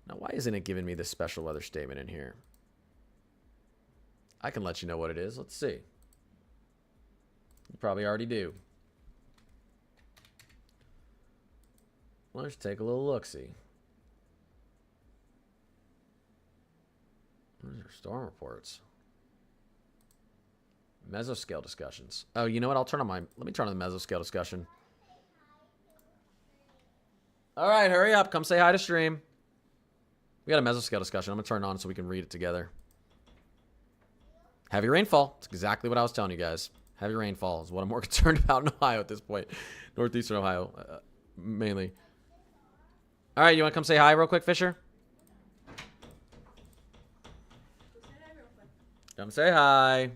Now, why isn't it giving me this special weather statement in here? I can let you know what it is. Let's see. You probably already do. Let's take a little look-see. What are your storm reports? Mesoscale discussions. Oh, you know what? Let me turn on the mesoscale discussion. All right, hurry up. Come say hi to stream. We got a mesoscale discussion. I'm going to turn it on so we can read it together. Heavy rainfall. That's exactly what I was telling you guys. Heavy rainfall is what I'm more concerned about in Ohio at this point. Northeastern Ohio, mainly. All right, you want to come say hi real quick, Fisher? Come say hi.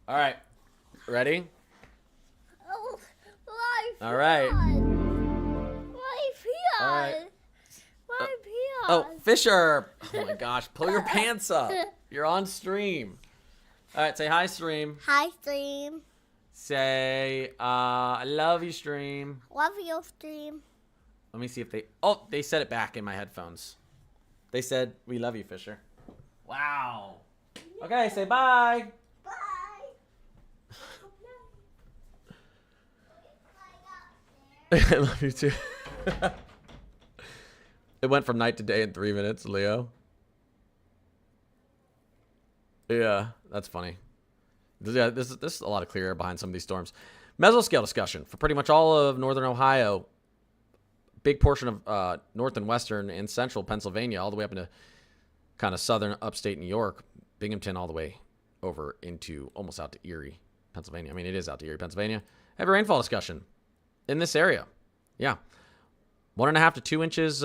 All right. Ready? Oh, my All right. My peon. All right. My peon. Oh, Fisher. Oh, my gosh. Pull your pants up. You're on stream. All right. Say hi, stream. Hi, stream. Say, I love you, stream. Love your stream. Let me see if they... Oh, they said it back in my headphones. They said, we love you, Fisher. Wow. Okay, say bye. Bye. I love you, too. It went from night to day in 3 minutes, Leo. Yeah, that's funny. Yeah, this is a lot of clear air behind some of these storms. Mesoscale discussion for pretty much all of northern Ohio. Big portion of north and western and central Pennsylvania, all the way up into kind of southern upstate New York, Binghamton, all the way over into almost out to Erie, Pennsylvania. I mean, it is out to Erie, Pennsylvania. Heavy rainfall discussion in this area. Yeah. 1.5 to 2 inches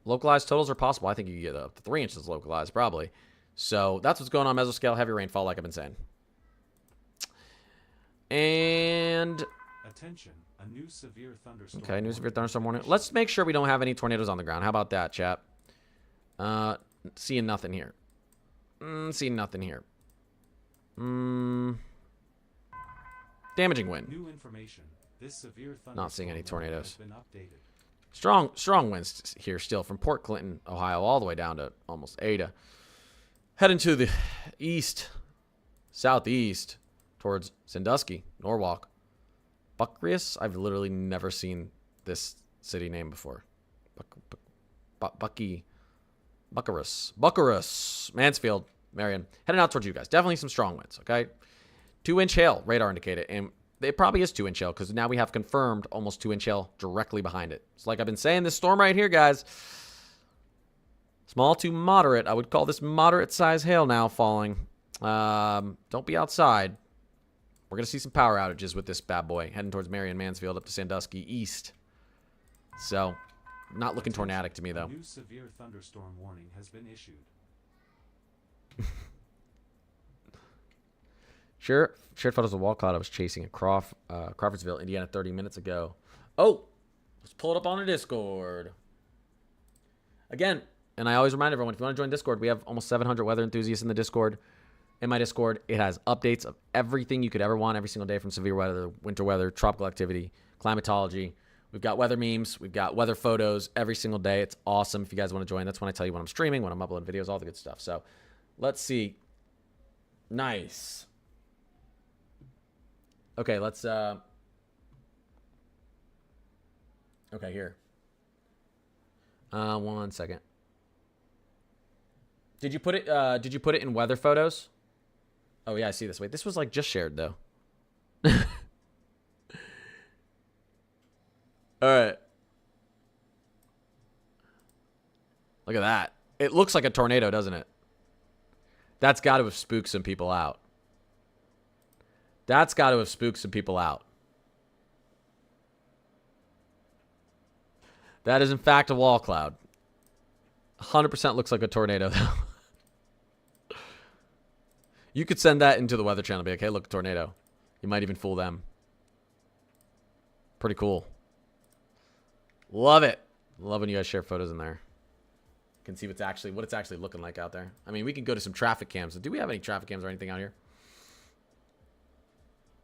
localized totals are possible. I think you can get up to 3 inches localized, probably. So that's what's going on mesoscale, heavy rainfall, like I've been saying. And Attention, a new severe thunderstorm. okay, new severe thunderstorm warning. Let's make sure we don't have any tornadoes on the ground. How about that, chat? Seeing nothing here. Seeing nothing here. Damaging wind. New information. This severe thunderstorm Not seeing any tornadoes. has been updated. Strong winds here still from Port Clinton, Ohio, all the way down to almost Ada. Heading to the east, southeast, towards Sandusky, Norwalk. Bucyrus? I've literally never seen this city name before. Bucyrus, Mansfield, Marion. Heading out towards you guys. Definitely some strong winds, okay? 2-inch hail, radar indicated. And it probably is 2-inch hail because now we have confirmed almost 2-inch hail directly behind it. It's like I've been saying, this storm right here, guys. Small to moderate. I would call this moderate size hail now falling. Don't be outside. We're going to see some power outages with this bad boy. Heading towards Marion, Mansfield, up to Sandusky, east. So, not looking tornadic to me, though. A new severe thunderstorm warning has been issued. Shared photos of a wall cloud I was chasing in Crawfordsville, Indiana 30 minutes ago. Oh, let's pull it up on the Discord. Again, and I always remind everyone, if you want to join Discord, we have almost 700 weather enthusiasts in the Discord. In my Discord, it has updates of everything you could ever want every single day, from severe weather, winter weather, tropical activity, climatology. We've got weather memes. We've got weather photos every single day. It's awesome. If you guys want to join, that's when I tell you when I'm streaming, when I'm uploading videos, all the good stuff. So let's see. Nice. Okay, let's okay, here. 1 second. Did you put it in weather photos? Oh yeah, I see this. Wait, this was like just shared though. All right. Look at that. It looks like a tornado, doesn't it? That's got to have spooked some people out. That's got to have spooked some people out. That is, in fact, a wall cloud. 100% looks like a tornado, though. You could send that into the Weather Channel and be like, hey, look, a tornado. You might even fool them. Pretty cool. Love it. Love when you guys share photos in there. You can see what it's actually looking like out there. I mean, we can go to some traffic cams. Do we have any traffic cams or anything out here?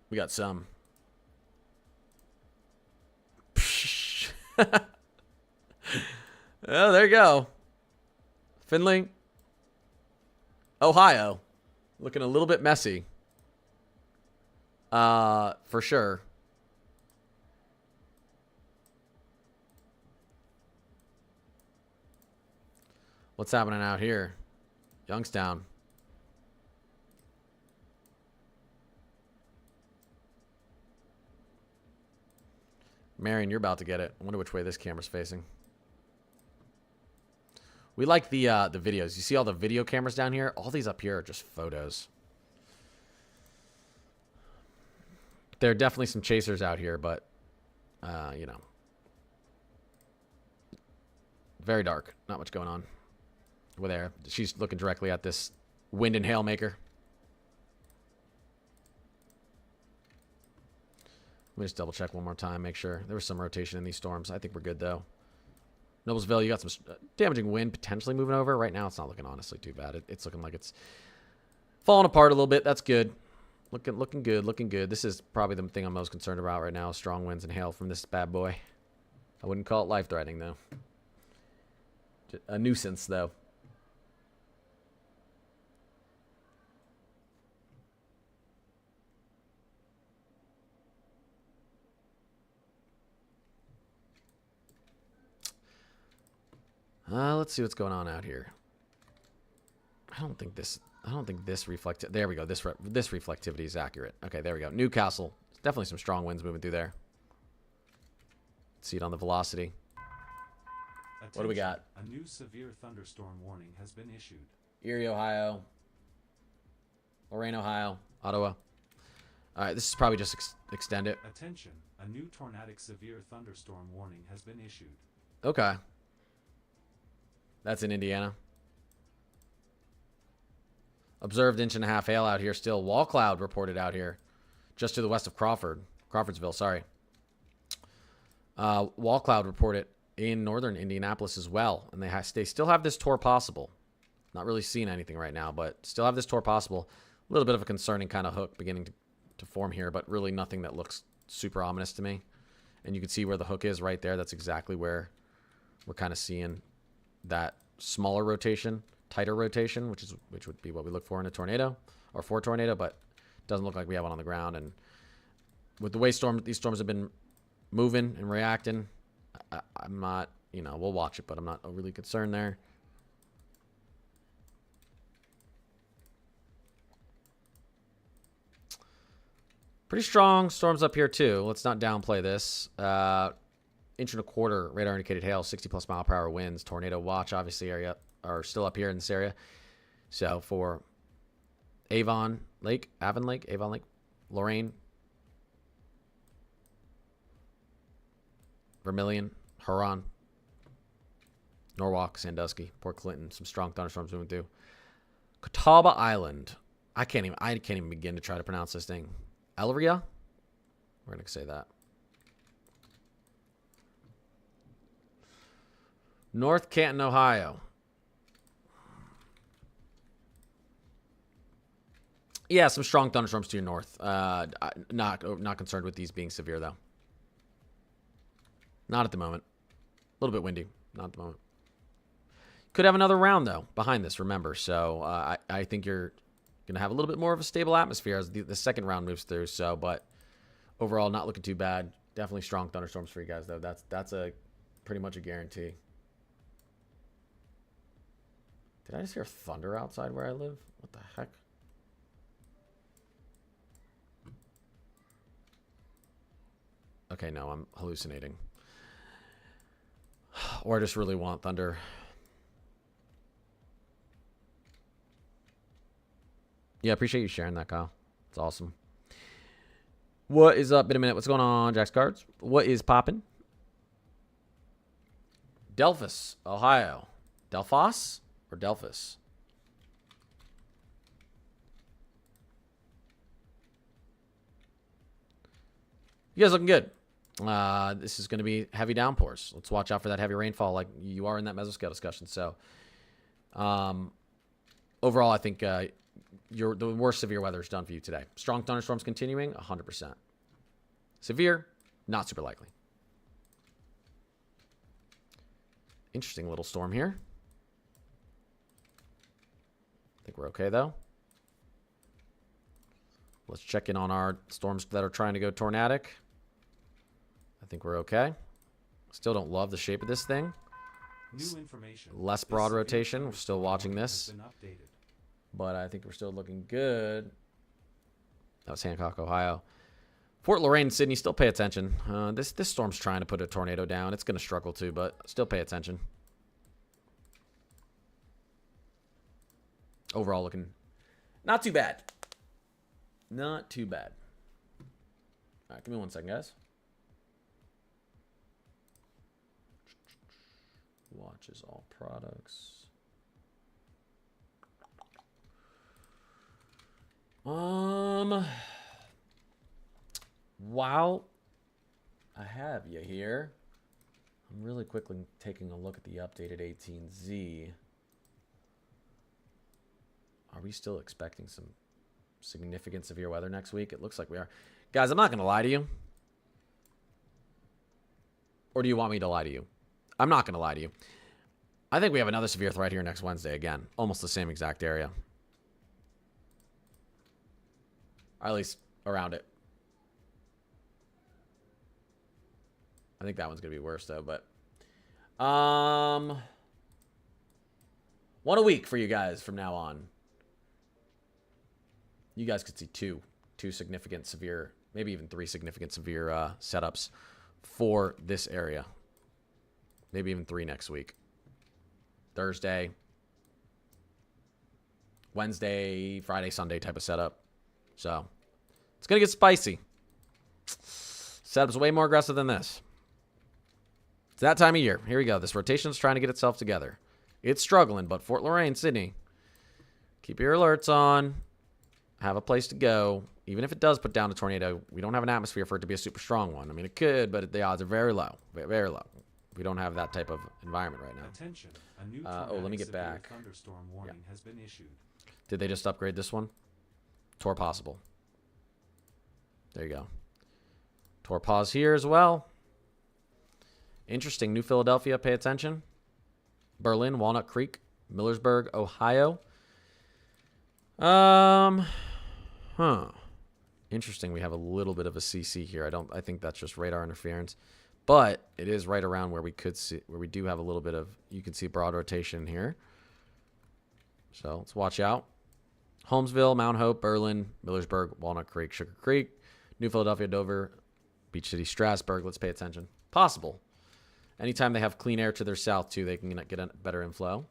We got some. Oh, there you go. Findlay, Ohio. Looking a little bit messy. For sure. What's happening out here? Youngstown. Marion, you're about to get it. I wonder which way this camera's facing. We like the videos. You see all the video cameras down here? All these up here are just photos. There are definitely some chasers out here, but, you know. Very dark. Not much going on. We're there. She's looking directly at this wind and hail maker. Let me just double check one more time, make sure. There was some rotation in these storms. I think we're good, though. Noblesville, you got some damaging wind potentially moving over. Right now, it's not looking honestly too bad. It's looking like it's falling apart a little bit. That's good. Looking good, looking good. This is probably the thing I'm most concerned about right now, strong winds and hail from this bad boy. I wouldn't call it life-threatening, though. A nuisance, though. Let's see what's going on out here. I don't think this reflect. There we go. This reflectivity is accurate. Okay, there we go. Newcastle. Definitely some strong winds moving through there. See it on the velocity. Attention, What do we got? A new severe thunderstorm warning has been issued. Erie, Ohio. Lorain, Ohio. Ottawa. All right, this is probably just extend it. Attention, a new tornadic severe thunderstorm warning has been issued. Okay. That's in Indiana. Observed 1.5 inch hail out here still. Wall cloud reported out here. Just to the west of Crawfordsville, sorry. Wall cloud reported in northern Indianapolis as well. And they still have this tour possible. Not really seeing anything right now, but still have this tour possible. A little bit of a concerning kind of hook beginning to form here, but really nothing that looks super ominous to me. And you can see where the hook is right there. That's exactly where we're kind of seeing that smaller rotation, tighter rotation, which would be what we look for in a tornado or for a tornado, but doesn't look like we have one on the ground. And with the way these storms have been moving and reacting, I'm not, we'll watch it, but I'm not overly concerned there. Pretty strong storms up here too. Let's not downplay this. 1.25 inch radar indicated hail, 60+ mile per hour winds. Tornado watch obviously are still up here in this area. So for Avon Lake, Lorain, Vermilion, Huron, Norwalk, Sandusky, Port Clinton, some strong thunderstorms moving through. Catawba Island. I can't even begin to try to pronounce this thing. Elria? We're gonna say that. North Canton, Ohio. Yeah, some strong thunderstorms to your north. Not concerned with these being severe though. Not at the moment. A little bit windy. Not at the moment. Could have another round though behind this. Remember, so I think you're gonna have a little bit more of a stable atmosphere as the second round moves through. So, but overall, not looking too bad. Definitely strong thunderstorms for you guys though. That's a pretty much a guarantee. Did I just hear thunder outside where I live? What the heck? Okay, no, I'm hallucinating. Or I just really want thunder. Yeah, appreciate you sharing that, Kyle. It's awesome. What is up? Been a minute. What's going on, Jack's Cards? What is popping? Delphus, Ohio. Delphos or Delphus? You guys looking good. This is going to be heavy downpours. Let's watch out for that heavy rainfall like you are in that mesoscale discussion. So, overall, I think the worst severe weather is done for you today. Strong thunderstorms continuing, 100%. Severe, not super likely. Interesting little storm here. I think we're okay, though. Let's check in on our storms that are trying to go tornadic. I think we're okay. Still don't love the shape of this thing. New information. Less This broad severe rotation. We're still thunderstorm watching warning this. has been updated. But I think we're still looking good. That was Hancock, Ohio. Fort Loraine, Sydney, still pay attention. This storm's trying to put a tornado down. It's going to struggle too, but still pay attention. Overall looking not too bad. Not too bad. All right, give me 1 second, guys. Watches all products. While I have you here, I'm really quickly taking a look at the updated 18Z. Are we still expecting some significant severe weather next week? It looks like we are. Guys, I'm not going to lie to you. Or do you want me to lie to you? I'm not going to lie to you. I think we have another severe threat here next Wednesday again. Almost the same exact area. Or at least around it. I think that one's going to be worse, though. But one a week for you guys from now on. You guys could see two significant severe, maybe even 3 significant severe setups for this area. Maybe even 3 next week. Thursday, Wednesday, Friday, Sunday type of setup. So it's going to get spicy. Setup's way more aggressive than this. It's that time of year. Here we go. This rotation's trying to get itself together. It's struggling, but Fort Loraine, Sydney, keep your alerts on. Have a place to go. Even if it does put down a tornado, we don't have an atmosphere for it to be a super strong one. I mean, it could, but the odds are very low. Very low. We don't have that type of environment right now. Attention. A new Let me get severe back. thunderstorm warning has been issued. Did they just upgrade this one? Tor possible. There you go. Tor pause here as well. Interesting. New Philadelphia, pay attention. Berlin, Walnut Creek, Millersburg, Ohio. Interesting. We have a little bit of a CC here. I think that's just radar interference, but it is right around where we could see, where we do have a little bit of, you can see broad rotation here. So let's watch out. Holmesville, Mount Hope, Berlin, Millersburg, Walnut Creek, Sugar Creek, New Philadelphia, Dover, Beach City, Strasburg. Let's pay attention. Possible. Anytime they have clean air to their south, too, they can get a better inflow.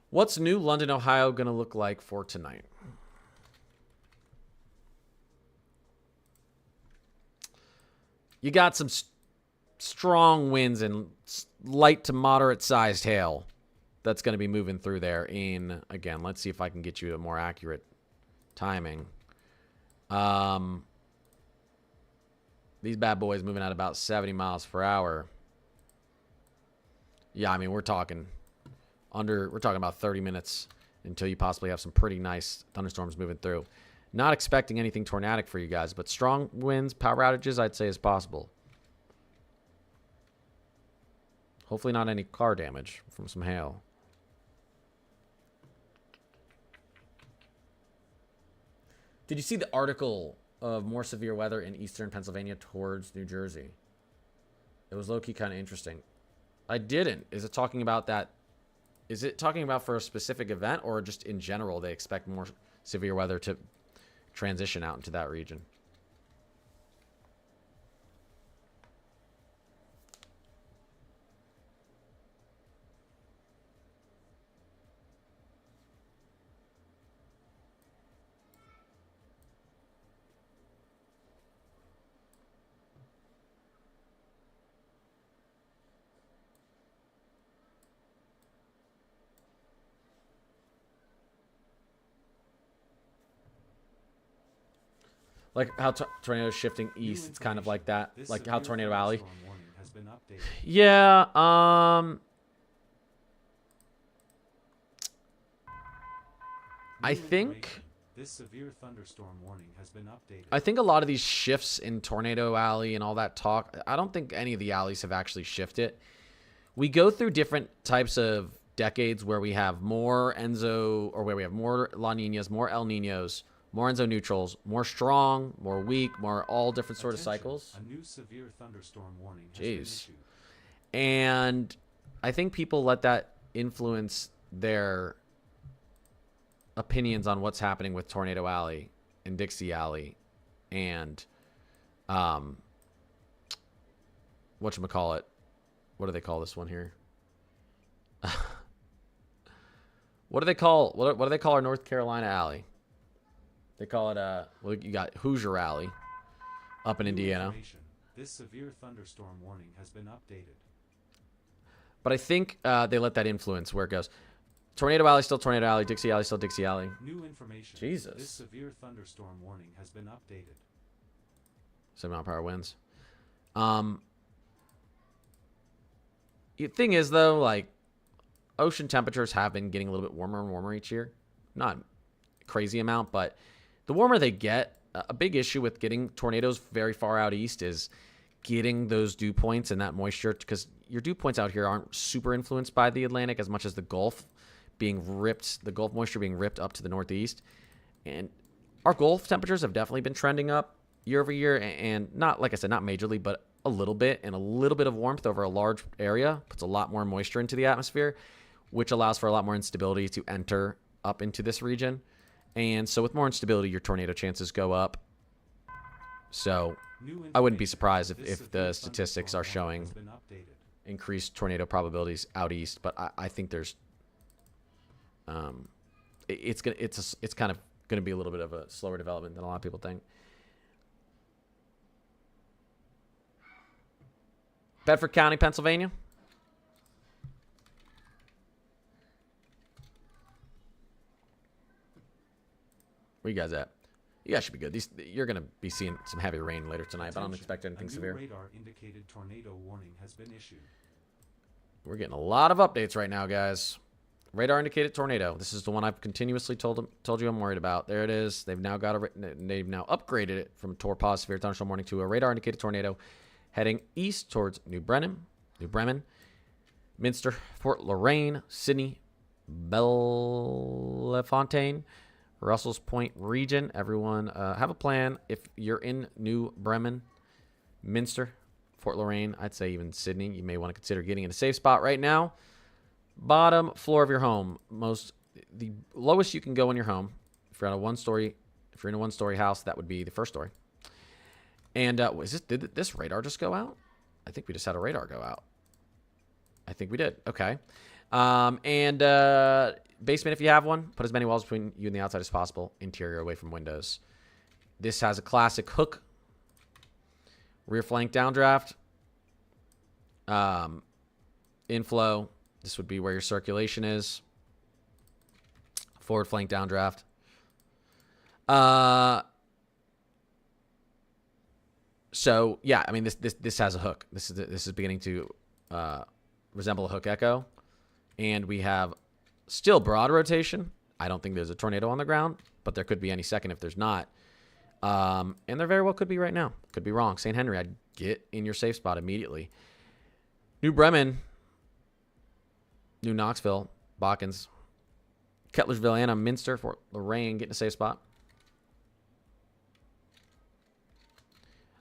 What's new London, Ohio going to look like for tonight? You got some strong winds and light to moderate sized hail that's going to be moving through there in, again, let's see if I can get you a more accurate timing. These bad boys moving at about 70 miles per hour. Yeah, I mean, we're talking about 30 minutes until you possibly have some pretty nice thunderstorms moving through. Not expecting anything tornadic for you guys, but strong winds, power outages, I'd say is possible. Hopefully not any car damage from some hail. Did you see the article of more severe weather in eastern Pennsylvania towards New Jersey? It was low-key kind of interesting. I didn't. Is it talking about that? Is it talking about for a specific event or just in general they expect more severe weather to transition out into that region? Like how tornadoes shifting east, it's kind of like that. Like how Tornado Alley. Has been updated. Yeah, I think This severe thunderstorm warning has been updated. I think a lot of these shifts in Tornado Alley and all that talk, I don't think any of the alleys have actually shifted. We go through different types of decades where we have more Enzo, or where we have more La Ninas, more El Ninos, more end zone neutrals, more strong, more weak, more all different sort of Attention, cycles. A new severe thunderstorm warning has been Jeez. issued. And I think people let that influence their opinions on what's happening with Tornado Alley and Dixie Alley and whatchamacallit. What do they call this one here? What do they call our North Carolina alley? They call it well, you got Hoosier Alley up in New Indiana. information. This severe thunderstorm warning has been updated. But I think they let that influence where it goes. Tornado Alley still Tornado Alley, Dixie Alley still Dixie Alley. New information. Jesus. This severe thunderstorm warning has been updated. 7 mile per hour winds. The thing is though, like ocean temperatures have been getting a little bit warmer and warmer each year. Not a crazy amount, but the warmer they get, a big issue with getting tornadoes very far out east is getting those dew points and that moisture, because your dew points out here aren't super influenced by the Atlantic as much as the Gulf moisture being ripped up to the northeast. And our Gulf temperatures have definitely been trending up year over year, and not, like I said, not majorly, but a little bit, and a little bit of warmth over a large area puts a lot more moisture into the atmosphere, which allows for a lot more instability to enter up into this region. And so with more instability, your tornado chances go up. So I wouldn't be surprised if the statistics are showing increased tornado probabilities out east, but I think there's it's kind of going to be a little bit of a slower development than a lot of people think. Bedford County, Pennsylvania. Where you guys at? You guys should be good. You're going to be seeing some heavy rain later tonight, but I don't expect anything severe. A new radar-indicated tornado warning has been issued. We're getting a lot of updates right now, guys. Radar-indicated tornado. This is the one I've continuously told you I'm worried about. There it is. They've now upgraded it from Torpause Severe Thunderstorm Warning to a radar-indicated tornado heading east towards New Bremen, Minster, Fort Loraine, Sydney, Bellefontaine, Russell's Point region. Everyone have a plan. If you're in New Bremen, Minster, Fort Loraine, I'd say even Sydney, you may want to consider getting in a safe spot right now. Bottom floor of your home. The lowest you can go in your home, if you're in a one-story house, that would be the first story. And did this radar just go out? I think we just had a radar go out. I think we did. Okay. Basement, if you have one, put as many walls between you and the outside as possible. Interior away from windows. This has a classic hook. Rear flank downdraft. Inflow. This would be where your circulation is. Forward flank downdraft. So yeah, I mean this has a hook. This is beginning to resemble a hook echo, and we have still broad rotation. I don't think there's a tornado on the ground, but there could be any second if there's not. And there very well could be right now. Could be wrong. St. Henry, I'd get in your safe spot immediately. New Bremen, New Knoxville, Botkins, Kettlersville, Anna, Minster, Fort Loraine, get in a safe spot.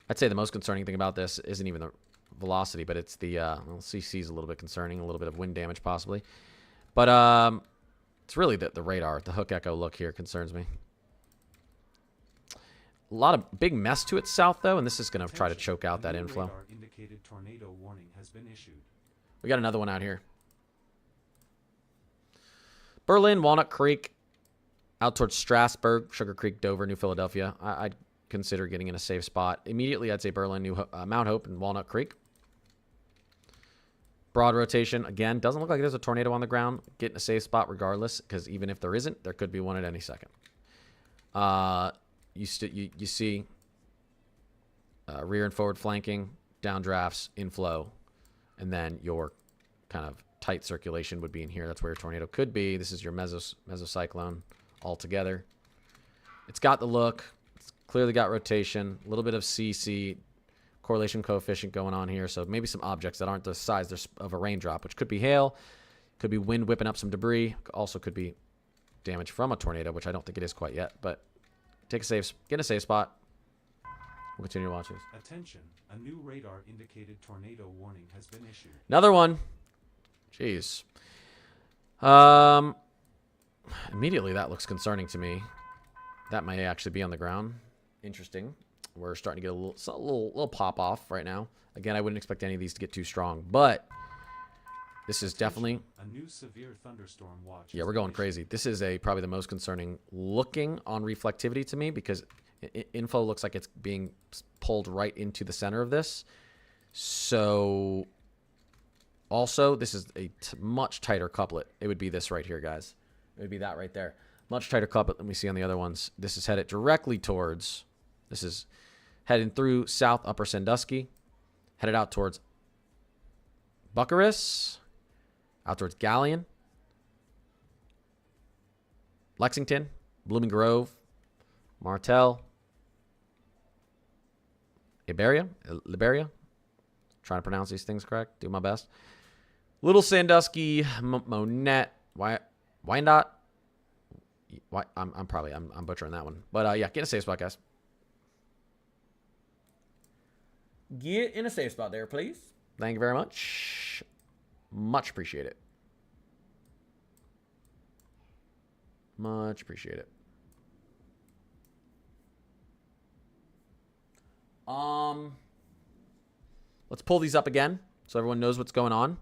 I'd say the most concerning thing about this isn't even the velocity, but it's the CC is a little bit concerning, a little bit of wind damage possibly. But it's really the radar, the hook echo look here concerns me. A lot of big mess to its south, though, and this is going to try to choke out that inflow. Radar-indicated tornado warning has been issued. We got another one out here. Berlin, Walnut Creek, out towards Strasburg, Sugar Creek, Dover, New Philadelphia. I'd consider getting in a safe spot. Immediately, I'd say Berlin, Mount Hope, and Walnut Creek. Broad rotation. Again, doesn't look like there's a tornado on the ground. Get in a safe spot regardless, because even if there isn't, there could be one at any second. You see rear and forward flanking, downdrafts, inflow, and then your kind of tight circulation would be in here. That's where your tornado could be. This is your mesocyclone altogether. It's got the look. It's clearly got rotation, a little bit of CC, correlation coefficient going on here. So maybe some objects that aren't the size of a raindrop, which could be hail, could be wind whipping up some debris, also could be damage from a tornado, which I don't think it is quite yet, but Take a safe. Get in a safe spot. We'll continue to watch this. Attention, a new radar indicated tornado warning has been issued. Another one. Jeez. Immediately that looks concerning to me. That may actually be on the ground. Interesting. We're starting to get a little pop off right now. Again, I wouldn't expect any of these to get too strong, but this is definitely a new severe thunderstorm watch. Yeah, we're going crazy. This is probably the most concerning looking on reflectivity to me because info looks like it's being pulled right into the center of this. So also, this is a much tighter couplet. It would be this right here, guys. It would be that right there. Much tighter couplet than we see on the other ones. This is headed directly towards, this is heading through South Upper Sandusky, headed out towards Bucharest, out towards Galleon, Lexington, Blooming Grove, Martell, Liberia. Trying to pronounce these things correct. Do my best. Little Sandusky, Monette, Wyandotte. I'm butchering that one. But yeah, get in a safe spot, guys. Get in a safe spot there, please. Thank you very much. Much appreciate it. Much appreciate it. Let's pull these up again so everyone knows what's going on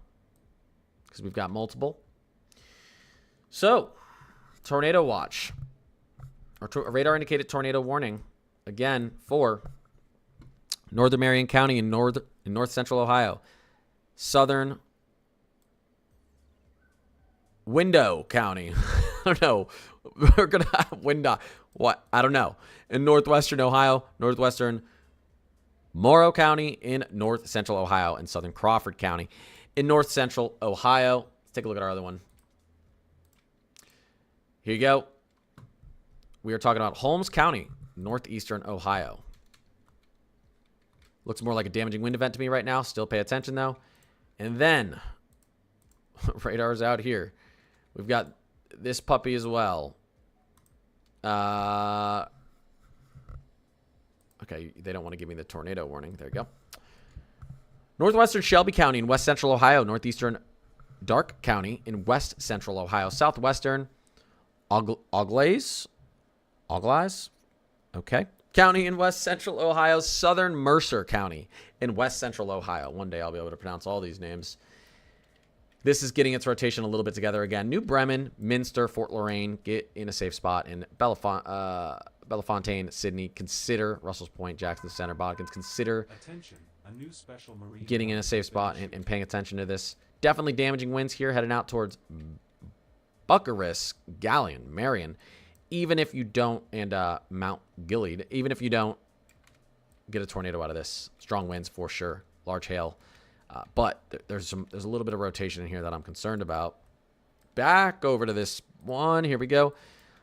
because we've got multiple. So, tornado watch or radar indicated tornado warning again for Northern Marion County in north central Ohio, southern Window County. I don't know. We're gonna have Window. What? I don't know. In northwestern Ohio, northwestern Morrow County in north central Ohio, and southern Crawford County in north central Ohio. Let's take a look at our other one. Here you go. We are talking about Holmes County, northeastern Ohio. Looks more like a damaging wind event to me right now. Still pay attention though. And then radar's out here. We've got this puppy as well. Okay, they don't want to give me the tornado warning. There you go. Northwestern Shelby County in west central Ohio. Northeastern Dark County in west central Ohio. Southwestern Auglaize. Okay. County in west central Ohio. Southern Mercer County in west central Ohio. One day I'll be able to pronounce all these names. This is getting its rotation a little bit together again. New Bremen, Minster, Fort Loraine, get in a safe spot. And Bellefontaine, Sydney, consider Russell's Point, Jackson Center, Bodkins, consider Attention, a new special marine getting in a safe spot and paying attention to this. Definitely damaging winds here, heading out towards Bucharest, Galleon, Marion. Even if you don't, and Mount Gilead, even if you don't get a tornado out of this, strong winds for sure, large hail. But there's a little bit of rotation in here that I'm concerned about. Back over to this one. Here we go.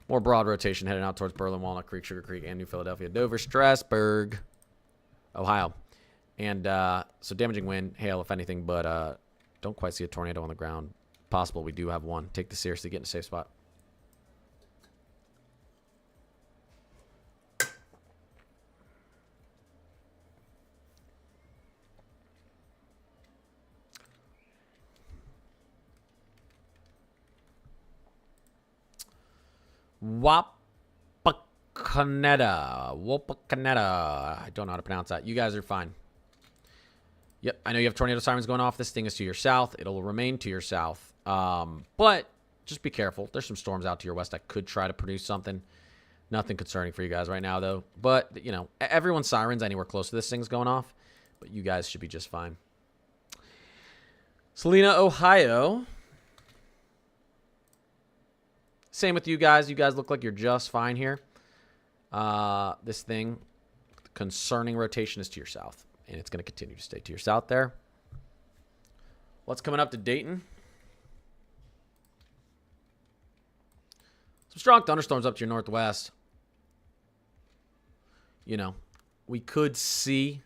More broad rotation heading out towards Berlin, Walnut Creek, Sugar Creek, and New Philadelphia, Dover, Strasburg, Ohio. And so damaging wind, hail, if anything, but don't quite see a tornado on the ground. Possible we do have one. Take this seriously. Get in a safe spot. Wapakoneta. I don't know how to pronounce that. You guys are fine. Yep, I know you have tornado sirens going off. This thing is to your south. It'll remain to your south. But just be careful. There's some storms out to your west that could try to produce something. Nothing concerning for you guys right now, though. But, you know, everyone's sirens anywhere close to this thing's going off. But you guys should be just fine. Salina, Ohio. Same with you guys. You guys look like you're just fine here. This thing, concerning rotation, is to your south. And it's going to continue to stay to your south there. What's coming up to Dayton? Some strong thunderstorms up to your northwest. You know, we could see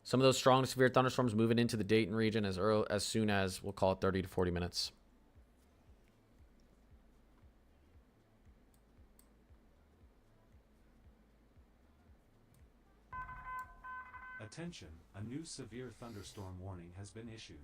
some of those strong to severe thunderstorms moving into the Dayton region as soon as, we'll call it 30 to 40 minutes. Attention, a new severe thunderstorm warning has been issued.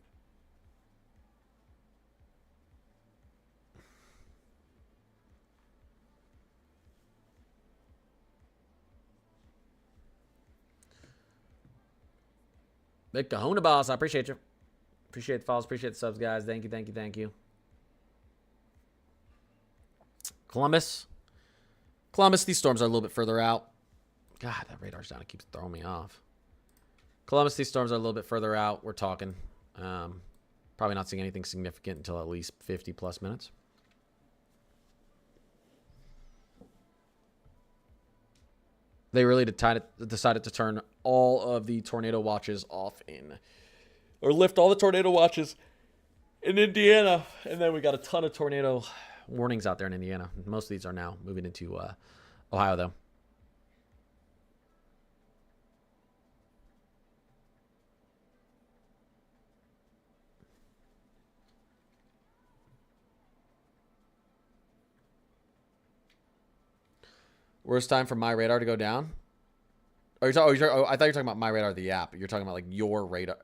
Big Kahuna Boss, I appreciate you. Appreciate the follows, appreciate the subs, guys. Thank you, thank you, thank you. Columbus. Columbus, these storms are a little bit further out. God, that radar's down. It keeps throwing me off. Columbus, these storms are a little bit further out. We're talking. Probably not seeing anything significant until at least 50 plus minutes. They really decided to turn all of the tornado watches off or lift all the tornado watches in Indiana. And then we got a ton of tornado warnings out there in Indiana. Most of these are now moving into Ohio, though. Worst time for my radar to go down? I thought you were talking about my radar, the app. You're talking about like your radar.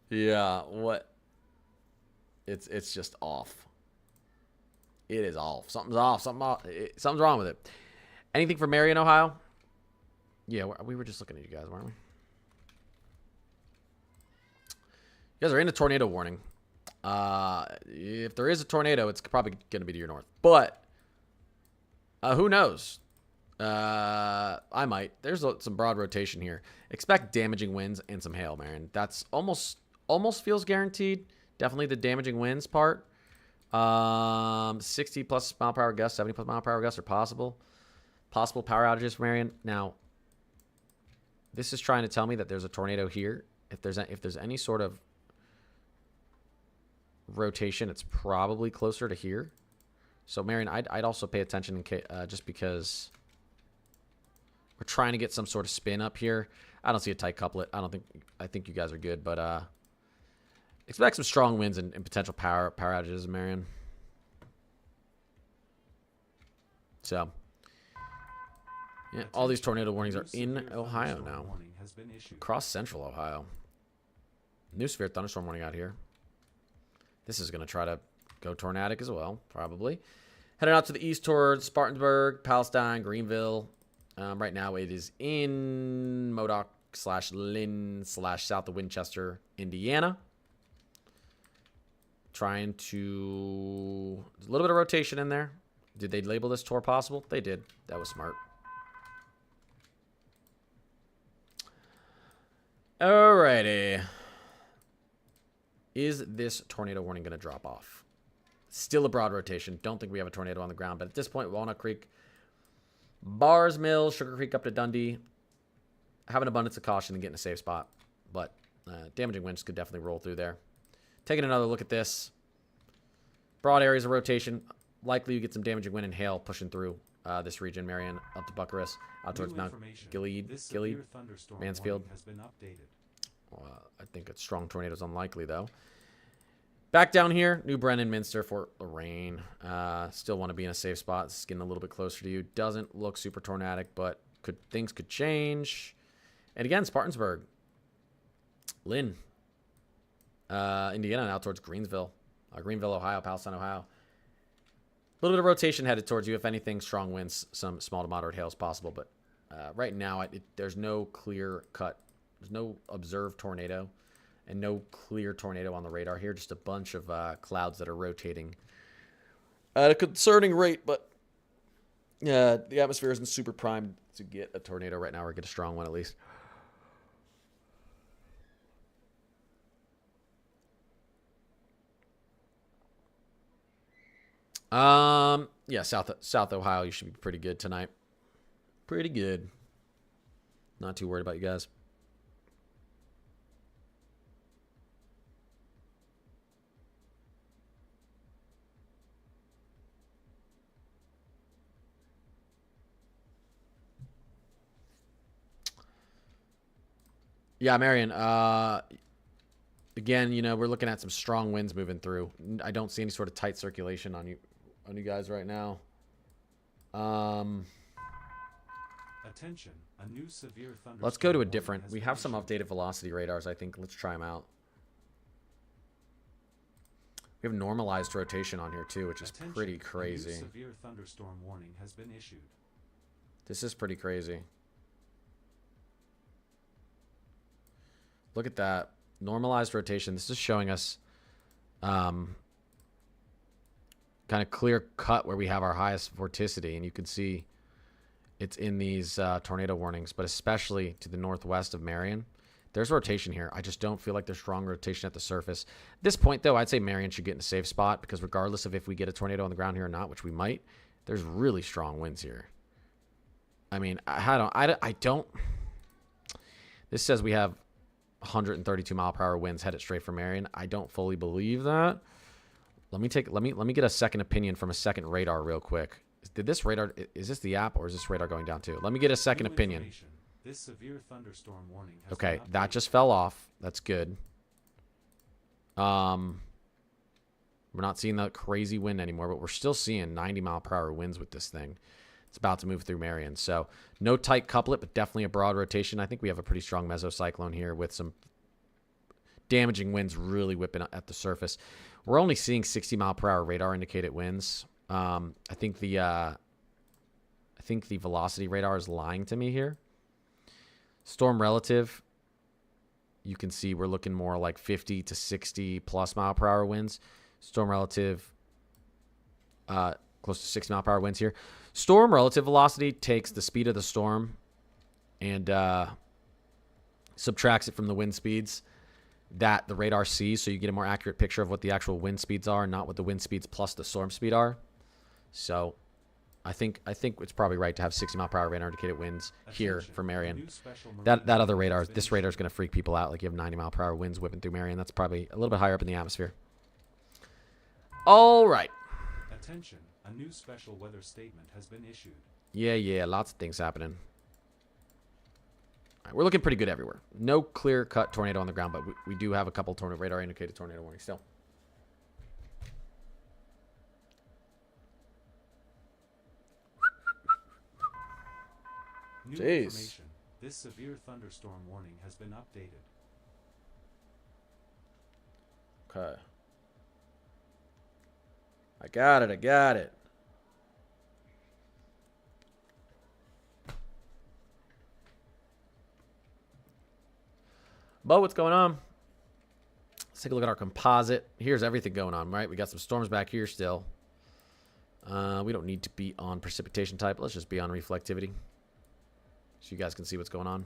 Yeah, what? It's just off. It is off. Something's off. Something's wrong with it. Anything for Marion, Ohio? Yeah, we were just looking at you guys, weren't we? You guys are in a tornado warning. If there is a tornado, it's probably going to be to your north. But who knows? I might. There's some broad rotation here. Expect damaging winds and some hail, man. That's almost feels guaranteed. Definitely the damaging winds part. 60 plus mile per hour gusts, 70 plus mile per hour gusts are possible. Possible power outages for Marion. Now, this is trying to tell me that there's a tornado here. If there's any sort of rotation, it's probably closer to here. So Marion, I'd also pay attention in case, just because we're trying to get some sort of spin up here. I don't see a tight couplet. I think you guys are good, but expect some strong winds and potential power outages, Marion. So yeah, all these tornado warnings are in Ohio now. Across central Ohio. New severe thunderstorm warning out here. This is going to try to go tornadic as well, probably. Heading out to the east towards Spartanburg, Palestine, Greenville. Right now it is in Modoc / Lynn / south of Winchester, Indiana. Trying to... There's a little bit of rotation in there. Did they label this tour possible? They did. That was smart. Alrighty. Is this tornado warning going to drop off? Still a broad rotation. Don't think we have a tornado on the ground. But at this point, Walnut Creek, Bars Mill, Sugar Creek up to Dundee. Have an abundance of caution and get in a safe spot. But damaging winds could definitely roll through there. Taking another look at this. Broad areas of rotation. Likely you get some damaging wind and hail pushing through this region. Marion up to Bucharest. Out towards Mount Gilead, Mansfield. Has been updated. I think a strong tornado is unlikely, though. Back down here, New Brennan, Minster, Fort Lorraine. Still want to be in a safe spot. It's getting a little bit closer to you. Doesn't look super tornadic, but things could change. And again, Spartansburg. Lynn. Indiana, now towards Greenville, Ohio, Palestine, Ohio. A little bit of rotation headed towards you. If anything, strong winds, some small to moderate hail is possible. But right now, there's no clear cut. There's no observed tornado and no clear tornado on the radar here. Just a bunch of clouds that are rotating at a concerning rate. But yeah, the atmosphere isn't super primed to get a tornado right now or get a strong one at least. Yeah, South Ohio, you should be pretty good tonight. Pretty good. Not too worried about you guys. Yeah, Marion, again, we're looking at some strong winds moving through. I don't see any sort of tight circulation on you guys right now. Attention, a new severe thunderstorm. Let's go to a warning different. has We been have some issued. updated velocity radars, I think. Let's try them out. We have normalized rotation on here too, which is Attention, pretty a new crazy. severe thunderstorm warning has been issued. This is pretty crazy. Look at that. Normalized rotation. This is showing us kind of clear cut where we have our highest vorticity. And you can see it's in these tornado warnings, but especially to the northwest of Marion. There's rotation here. I just don't feel like there's strong rotation at the surface. At this point, though, I'd say Marion should get in a safe spot because regardless of if we get a tornado on the ground here or not, which we might, there's really strong winds here. I mean, I don't. This says we have 132 mile per hour winds headed straight for Marion. I don't fully believe that. Let me get a second opinion from a second radar real quick. Did this radar, is this the app or is this radar going down too? Let me get a second New opinion. information. This severe thunderstorm warning has Okay, been that updated. just fell off. That's good. We're not seeing that crazy wind anymore, but we're still seeing 90 mile per hour winds with this thing. It's about to move through Marion. So no tight couplet, but definitely a broad rotation. I think we have a pretty strong mesocyclone here with some damaging winds really whipping at the surface. We're only seeing 60 mile per hour radar indicated winds. I think the velocity radar is lying to me here. Storm relative, you can see we're looking more like 50 to 60 plus mile per hour winds. Storm relative, close to 60 mile per hour winds here. Storm relative velocity takes the speed of the storm and subtracts it from the wind speeds that the radar sees, so you get a more accurate picture of what the actual wind speeds are, not what the wind speeds plus the storm speed are. So I think it's probably right to have 60 mile per hour radar indicated winds here Attention, for a Marion. new special That marine other warning radar, has been this radar is issued. going to freak people out. Like you have 90 mile per hour winds whipping through Marion. That's probably a little bit higher up in the atmosphere. All right. Attention, a new special weather statement has been issued. Yeah, lots of things happening. All right, we're looking pretty good everywhere. No clear-cut tornado on the ground, but we do have a couple tornado radar indicated tornado warnings still. New Jeez. information. This severe thunderstorm warning has been updated. Okay. I got it. Bo, what's going on? Let's take a look at our composite. Here's everything going on, right? We got some storms back here still. We don't need to be on precipitation type. Let's just be on reflectivity so you guys can see what's going on.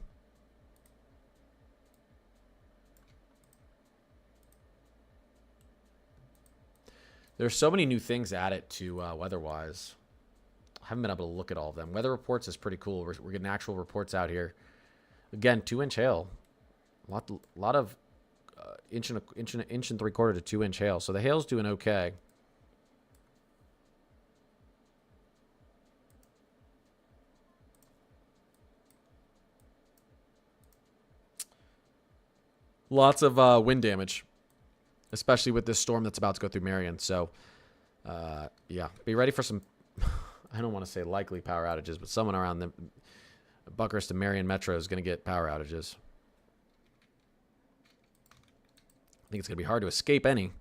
There's so many new things added to weather-wise. I haven't been able to look at all of them. Weather reports is pretty cool. We're getting actual reports out here. Again, 2-inch hail. A lot of inch and 3/4 to 2-inch hail. So the hail's doing okay. Lots of wind damage, especially with this storm that's about to go through Marion. So, yeah, be ready for some, I don't want to say likely power outages, but someone around the Buckhurst and Marion Metro is going to get power outages. I think it's going to be hard to escape any.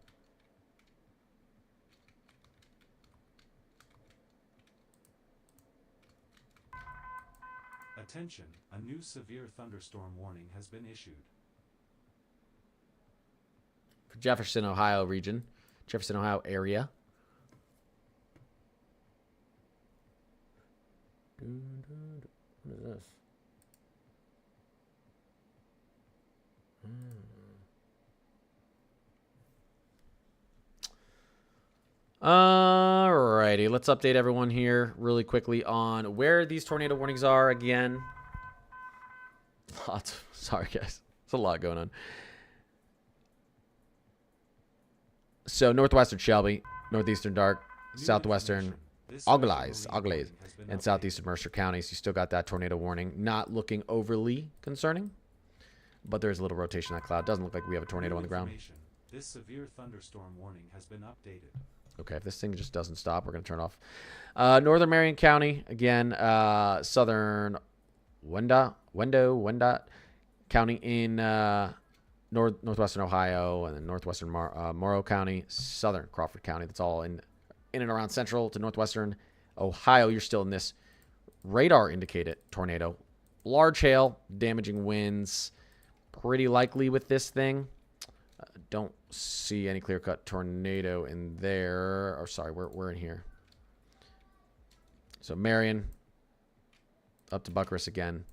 Attention, a new severe thunderstorm warning has been issued. For Jefferson, Ohio region, Jefferson, Ohio area. What is this? Alrighty, let's update everyone here really quickly on where these tornado warnings are again. Sorry guys, there's a lot going on. So northwestern Shelby, northeastern Dark, New southwestern information. This special Auglaize, marine warning has been and updated. southeastern Mercer counties. You still got that tornado warning. Not looking overly concerning, but there's a little rotation in that cloud. Doesn't look like we have a tornado New on the ground. information. This severe thunderstorm warning has been updated. Okay, if this thing just doesn't stop, we're going to turn off. Northern Marion County, again, southern Wenda County in northwestern Ohio, and then northwestern Morrow County, southern Crawford County. That's all in and around central to northwestern Ohio. You're still in this radar indicated tornado. Large hail, damaging winds, pretty likely with this thing. Don't see any clear-cut tornado in there. Or sorry, we're in here. So Marion, up to Bucharest again.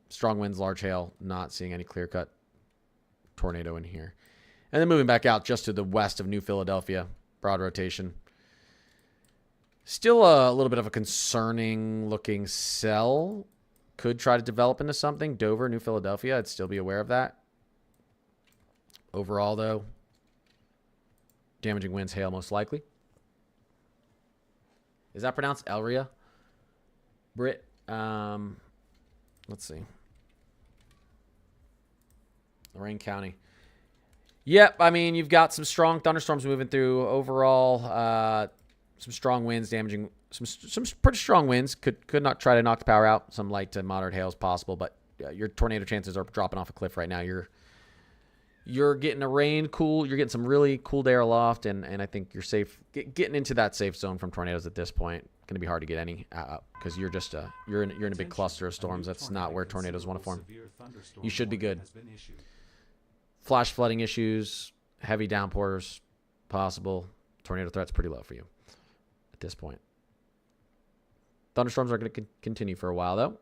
Strong winds, large hail. Not seeing any clear-cut tornado in here. And then moving back out just to the west of New Philadelphia. Broad rotation. Still a little bit of a concerning-looking cell. Could try to develop into something. Dover, New Philadelphia. I'd still be aware of that. Overall, though, damaging winds, hail most likely. Is that pronounced Elria? Brit. Let's see. Lorain County. Yep, I mean, you've got some strong thunderstorms moving through. Overall, some strong winds damaging. Some pretty strong winds. Could not try to knock the power out. Some light to moderate hail is possible, but your tornado chances are dropping off a cliff right now. You're getting a rain cool. You're getting some really cool air aloft, and I think you're safe. Getting into that safe zone from tornadoes at this point. Going to be hard to get any because you're just you're in a big cluster of storms. That's not where tornadoes want to form. You should be good. Flash flooding issues, heavy downpours possible. Tornado threat's pretty low for you at this point. Thunderstorms are going to continue for a while, though.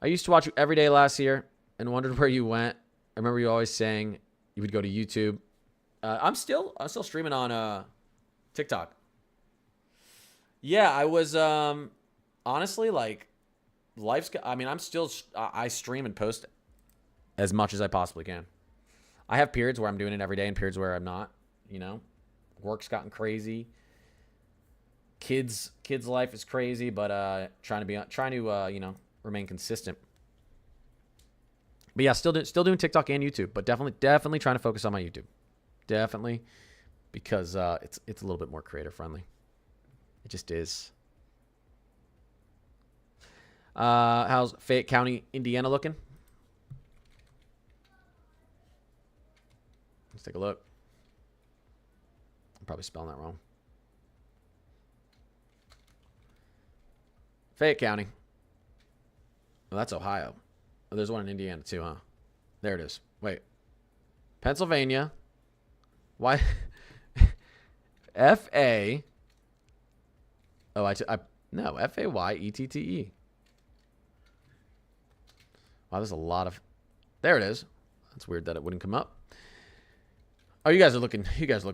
I used to watch you every day last year and wondered where you went. I remember you always saying you would go to YouTube. I'm still streaming on TikTok. Yeah, I was honestly like life's. I mean, I stream and post as much as I possibly can. I have periods where I'm doing it every day and periods where I'm not. You know, work's gotten crazy. Kids' life is crazy, but trying to remain consistent. But yeah, still doing TikTok and YouTube, but definitely trying to focus on my YouTube. Definitely, because it's a little bit more creator friendly. It just is. How's Fayette County, Indiana looking? Let's take a look. I'm probably spelling that wrong. Fayette County. Well, that's Ohio. Oh, there's one in Indiana too, huh? There it is. Wait. Pennsylvania. Why? F-A. Oh, no. F-A-Y-E-T-T-E. Wow, there's a lot of... There it is. That's weird that it wouldn't come up. Oh, you guys are looking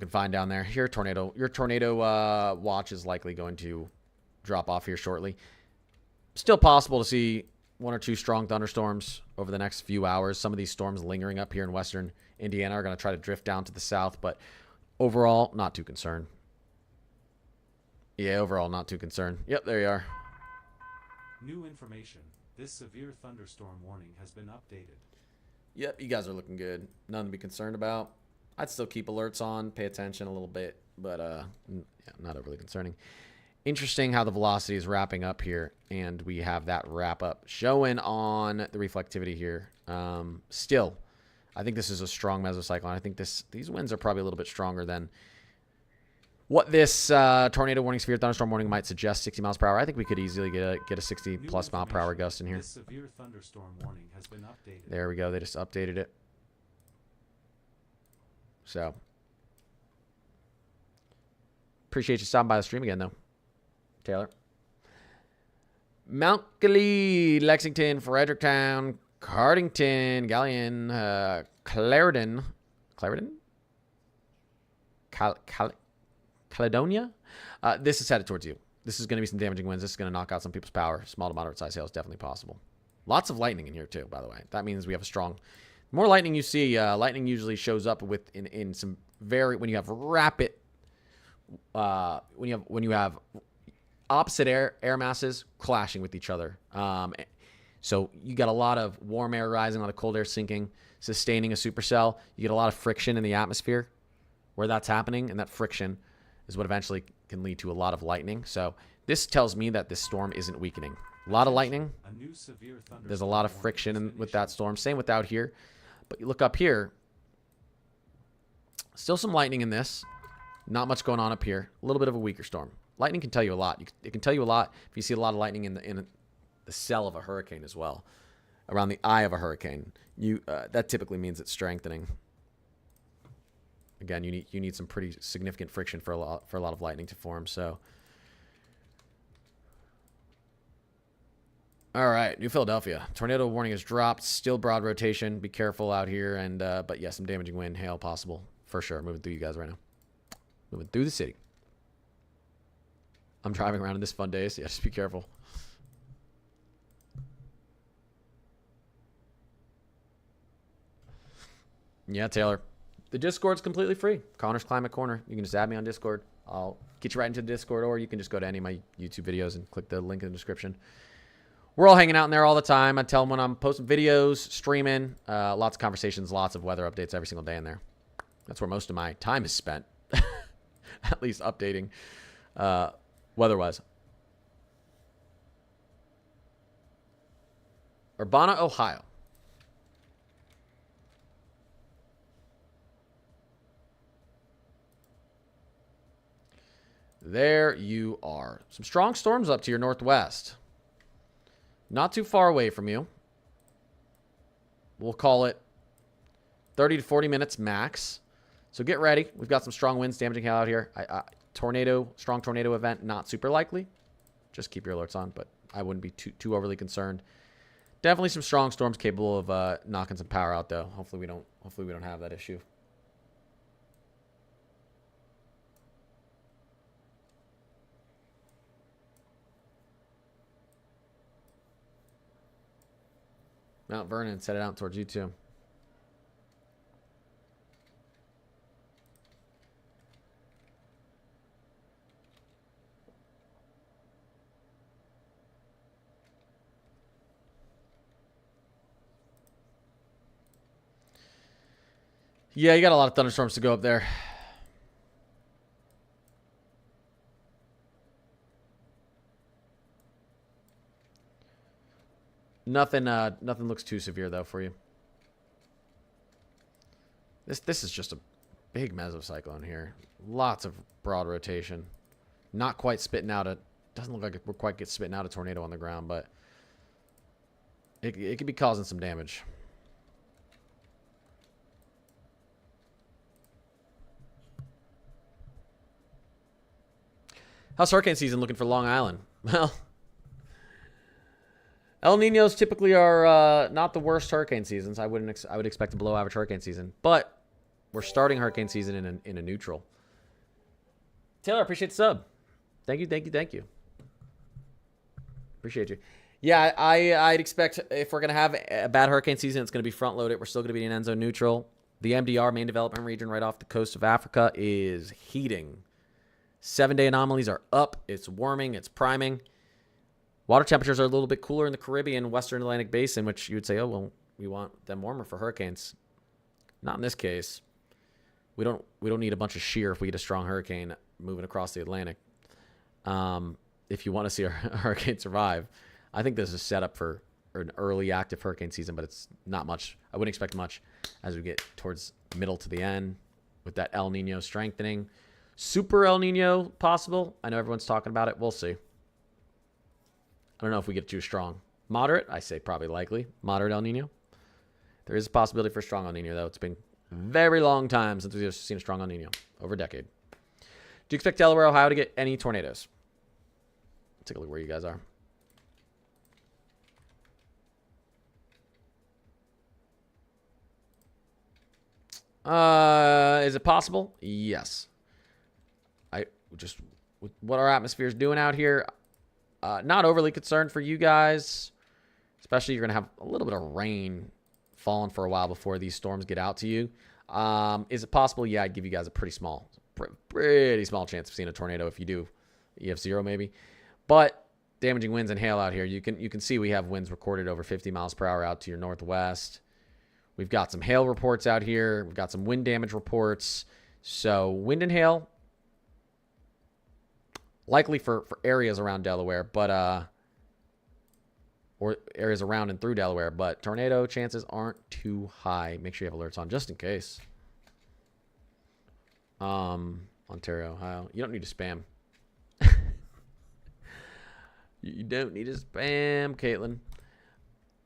fine down there. Your tornado watch is likely going to drop off here shortly. Still possible to see one or two strong thunderstorms over the next few hours. Some of these storms lingering up here in western Indiana are going to try to drift down to the south, but overall, not too concerned. Yeah, overall, not too concerned. Yep, there you are. New information. This severe thunderstorm warning has been updated. Yep, you guys are looking good. Nothing to be concerned about. I'd still keep alerts on, pay attention a little bit, but yeah, not overly concerning. Interesting how the velocity is wrapping up here, and we have that wrap up showing on the reflectivity here. Still, I think this is a strong mesocyclone. I think these winds are probably a little bit stronger than what this tornado warning, severe thunderstorm warning might suggest. 60 miles per hour. I think we could easily get a 60 plus mile per hour gust in here. This severe thunderstorm warning has been updated. There we go. They just updated it. So appreciate you stopping by the stream again, though, Taylor. Mount Gilead, Lexington, Fredericktown, Cardington, Galleon, Clarendon, Caledonia. This is headed towards you. This is going to be some damaging winds. This is going to knock out some people's power. Small to moderate size hail is definitely possible. Lots of lightning in here too, by the way. That means we have a strong. The more lightning you see, lightning usually shows up in some when you have rapid, when you have opposite air masses clashing with each other. So you got a lot of warm air rising, a lot of cold air sinking, sustaining a supercell. You get a lot of friction in the atmosphere where that's happening, and that friction is what eventually can lead to a lot of lightning. So this tells me that this storm isn't weakening. A lot of lightning. A new severe thunderstorm There's a lot of warning friction has been with that issued. storm. Same with out here. But you look up here. Still some lightning in this. Not much going on up here. A little bit of a weaker storm. Lightning can tell you a lot. It can tell you a lot if you see a lot of lightning in the cell of a hurricane as well. Around the eye of a hurricane. That typically means it's strengthening. Again, you need some pretty significant friction for a lot of lightning to form. So, all right, New Philadelphia. Tornado warning is dropped. Still broad rotation. Be careful out here. And but yeah, some damaging wind, hail possible for sure. Moving through you guys right now. Moving through the city. I'm driving around in this fun day, so yeah, just be careful. Yeah, Taylor. The Discord's completely free. Connor's Climate Corner. You can just add me on Discord. I'll get you right into the Discord, or you can just go to any of my YouTube videos and click the link in the description. We're all hanging out in there all the time. I tell them when I'm posting videos, streaming, lots of conversations, lots of weather updates every single day in there. That's where most of my time is spent, at least updating weather-wise. Urbana, Ohio. There you are. Some strong storms up to your northwest. Not too far away from you. We'll call it 30 to 40 minutes max. So get ready. We've got some strong winds damaging hail out here. Strong tornado event, not super likely. Just keep your alerts on, but I wouldn't be too overly concerned. Definitely some strong storms capable of knocking some power out, though. Hopefully we don't have that issue. Mount Vernon, set it out towards you too. Yeah, you got a lot of thunderstorms to go up there. Nothing looks too severe though for you. This is just a big mesocyclone here. Lots of broad rotation. Not quite spitting out a. Doesn't look like we're quite spitting out a tornado on the ground, but it could be causing some damage. How's hurricane season looking for Long Island? Well, El Ninos typically are not the worst hurricane seasons. I would expect a below average hurricane season, but we're starting hurricane season in a neutral. Taylor, appreciate the sub. Thank you. Appreciate you. Yeah, I'd expect if we're gonna have a bad hurricane season, it's gonna be front loaded. We're still gonna be in end zone neutral. The MDR, main development region, right off the coast of Africa, is heating. 7-day anomalies are up. It's warming. It's priming. Water temperatures are a little bit cooler in the Caribbean, Western Atlantic Basin, which you would say, oh, well, we want them warmer for hurricanes. Not in this case. We don't need a bunch of shear if we get a strong hurricane moving across the Atlantic. If you want to see a hurricane survive, I think this is set up for an early active hurricane season, but it's not much. I wouldn't expect much as we get towards middle to the end with that El Nino strengthening. Super El Nino possible. I know everyone's talking about it. We'll see. I don't know if we get too strong. Moderate, I say probably likely. Moderate El Nino. There is a possibility for strong El Nino, though. It's been a very long time since we've seen a strong El Nino. Over a decade. Do you expect Delaware, Ohio to get any tornadoes? Take a look where you guys are. Is it possible? Yes. Just with what our atmosphere is doing out here, not overly concerned for you guys. Especially you're going to have a little bit of rain falling for a while before these storms get out to you. Is it possible? Yeah, I'd give you guys a pretty small chance of seeing a tornado. If you do, you have 0 maybe. But damaging winds and hail out here. You can see we have winds recorded over 50 miles per hour out to your northwest. We've got some hail reports out here. We've got some wind damage reports. So wind and hail, likely for areas around Delaware, but or areas around and through Delaware, but tornado chances aren't too high. Make sure you have alerts on just in case. Ontario, Ohio. You don't need to spam. You don't need to spam, Caitlin.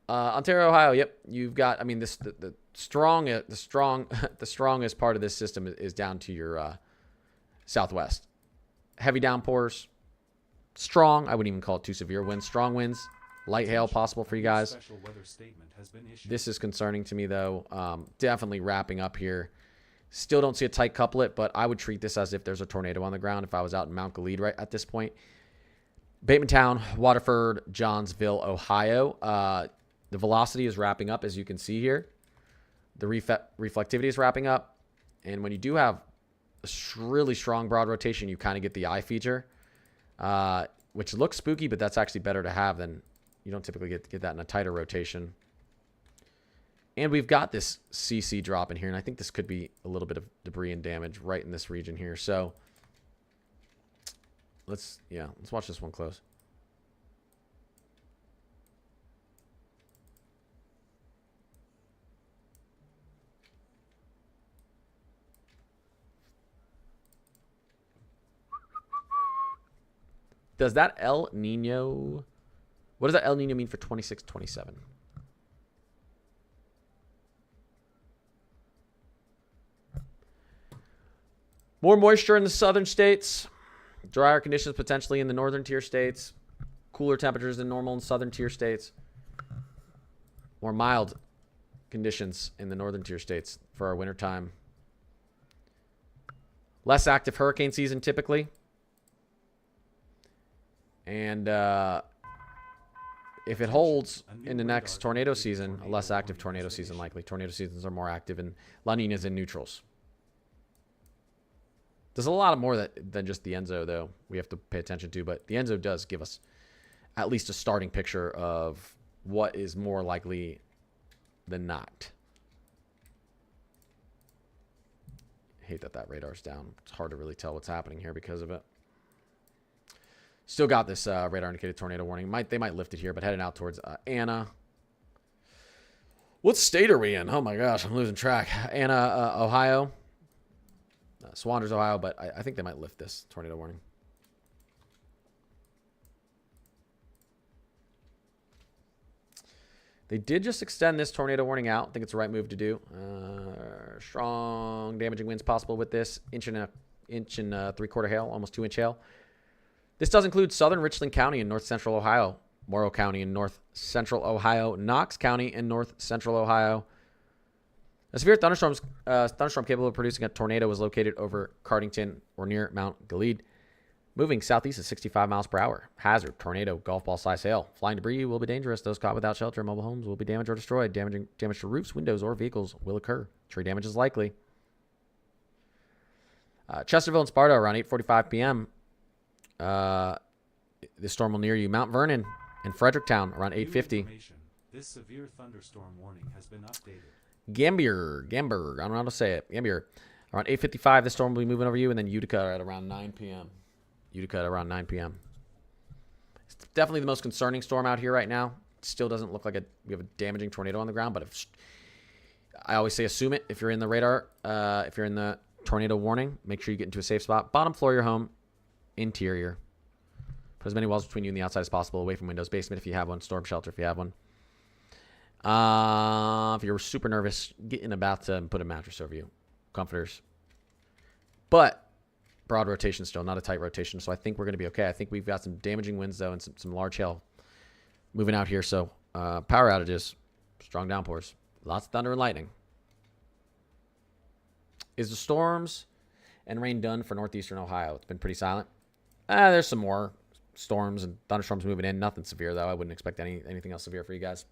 Ontario, Ohio. Yep, you've got. I mean, the strongest part of this system is down to your southwest. Heavy downpours, strong. I wouldn't even call it too severe winds. Strong winds, light hail possible for you guys. This is concerning to me though. Definitely wrapping up here. Still don't see a tight couplet, but I would treat this as if there's a tornado on the ground if I was out in Mount Gilead right at this point. Batemantown, Waterford, Johnsville, Ohio. The velocity is wrapping up, as you can see here. The reflectivity is wrapping up. And when you do have a really strong broad rotation, you kind of get the eye feature, which looks spooky, but that's actually better to have than you don't typically get that in a tighter rotation. And we've got this CC drop in here, and I think this could be a little bit of debris and damage right in this region here. So let's watch this one close. Does that El Nino, what does that El Nino mean for 26, 27? More moisture in the southern states. Drier conditions potentially in the northern tier states. Cooler temperatures than normal in southern tier states. More mild conditions in the northern tier states for our wintertime. Less active hurricane season typically. And if it holds in the next tornado season, a less active tornado season likely. Tornado seasons are more active in La Nina's and neutrals. There's a lot more than just the Enzo, though, we have to pay attention to. But the Enzo does give us at least a starting picture of what is more likely than not. I hate that radar's down. It's hard to really tell what's happening here because of it. Still got this radar indicated tornado warning. They might lift it here, but heading out towards Anna. What state are we in? Oh my gosh, I'm losing track. Anna, Ohio. Swanders, Ohio, but I think they might lift this tornado warning. They did just extend this tornado warning out. I think it's the right move to do. Strong damaging winds possible with this. Inch and 3/4 hail, almost 2-inch hail. This does include southern Richland County in north central Ohio, Morrow County in north central Ohio, Knox County in north central Ohio. A severe thunderstorm capable of producing a tornado was located over Cardington or near Mount Gilead, moving southeast at 65 miles per hour. Hazard, tornado, golf ball size hail. Flying debris will be dangerous. Those caught without shelter, mobile homes will be damaged or destroyed. Damage to roofs, windows, or vehicles will occur. Tree damage is likely. Chesterville and Sparta around 8:45 p.m. This storm will near you. Mount Vernon and Fredericktown around 8:50. This severe thunderstorm warning has been updated. Gambier, I don't know how to say it. Gambier, around 8:55, the storm will be moving over you, and then Utica at around 9 p.m. It's definitely the most concerning storm out here right now. It still doesn't look like we have a damaging tornado on the ground, but I always say assume it if you're in the radar. If you're in the tornado warning, make sure you get into a safe spot. Bottom floor of your home, interior. Put as many walls between you and the outside as possible, away from windows. Basement if you have one. Storm shelter if you have one. If you're super nervous, get in a bathtub and put a mattress over you. Comforters. But broad rotation still, not a tight rotation. So I think we're going to be okay. I think we've got some damaging winds, though, and some large hail moving out here. So power outages, strong downpours, lots of thunder and lightning. Is the storms and rain done for northeastern Ohio? It's been pretty silent. There's some more storms and thunderstorms moving in. Nothing severe, though. I wouldn't expect anything else severe for you guys.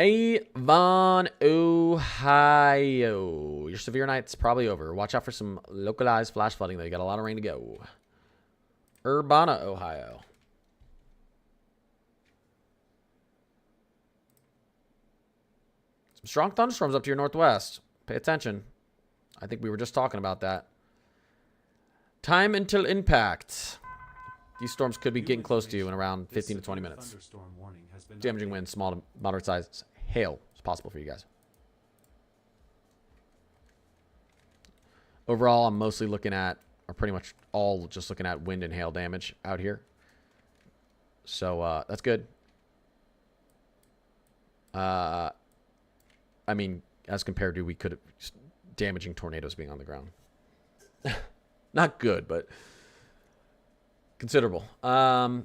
Avon, Ohio. Your severe night's probably over. Watch out for some localized flash flooding, though. You got a lot of rain to go. Urbana, Ohio. Some strong thunderstorms up to your northwest. Pay attention. I think we were just talking about that. Time until impact. These storms could be New getting close to you in information. around This 15 to 20 severe minutes. thunderstorm warning has been Damaging updated. wind, small to moderate size hail is possible for you guys. Overall, I'm mostly looking at, or pretty much all just looking at wind and hail damage out here. So that's good. I mean, as compared to we could have damaging tornadoes being on the ground. Not good, but considerable. All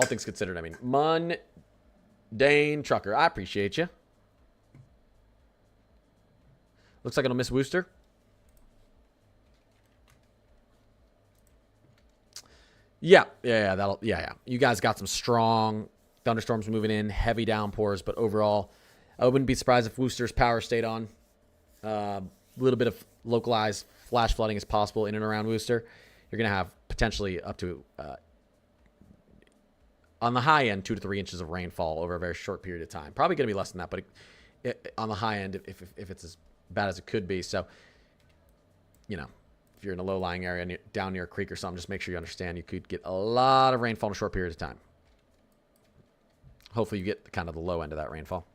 things considered, I mean. Mundane Trucker, I appreciate you. Looks like it'll miss Wooster. Yeah. You guys got some strong thunderstorms moving in, heavy downpours, but overall, I wouldn't be surprised if Wooster's power stayed on. A little bit of localized flash flooding is possible in and around Wooster. You're going to have potentially up to, on the high end, 2 to 3 inches of rainfall over a very short period of time. Probably going to be less than that, but on the high end, if it's as bad as it could be. So, you know, if you're in a low-lying area down near a creek or something, just make sure you understand you could get a lot of rainfall in a short period of time. Hopefully you get kind of the low end of that rainfall.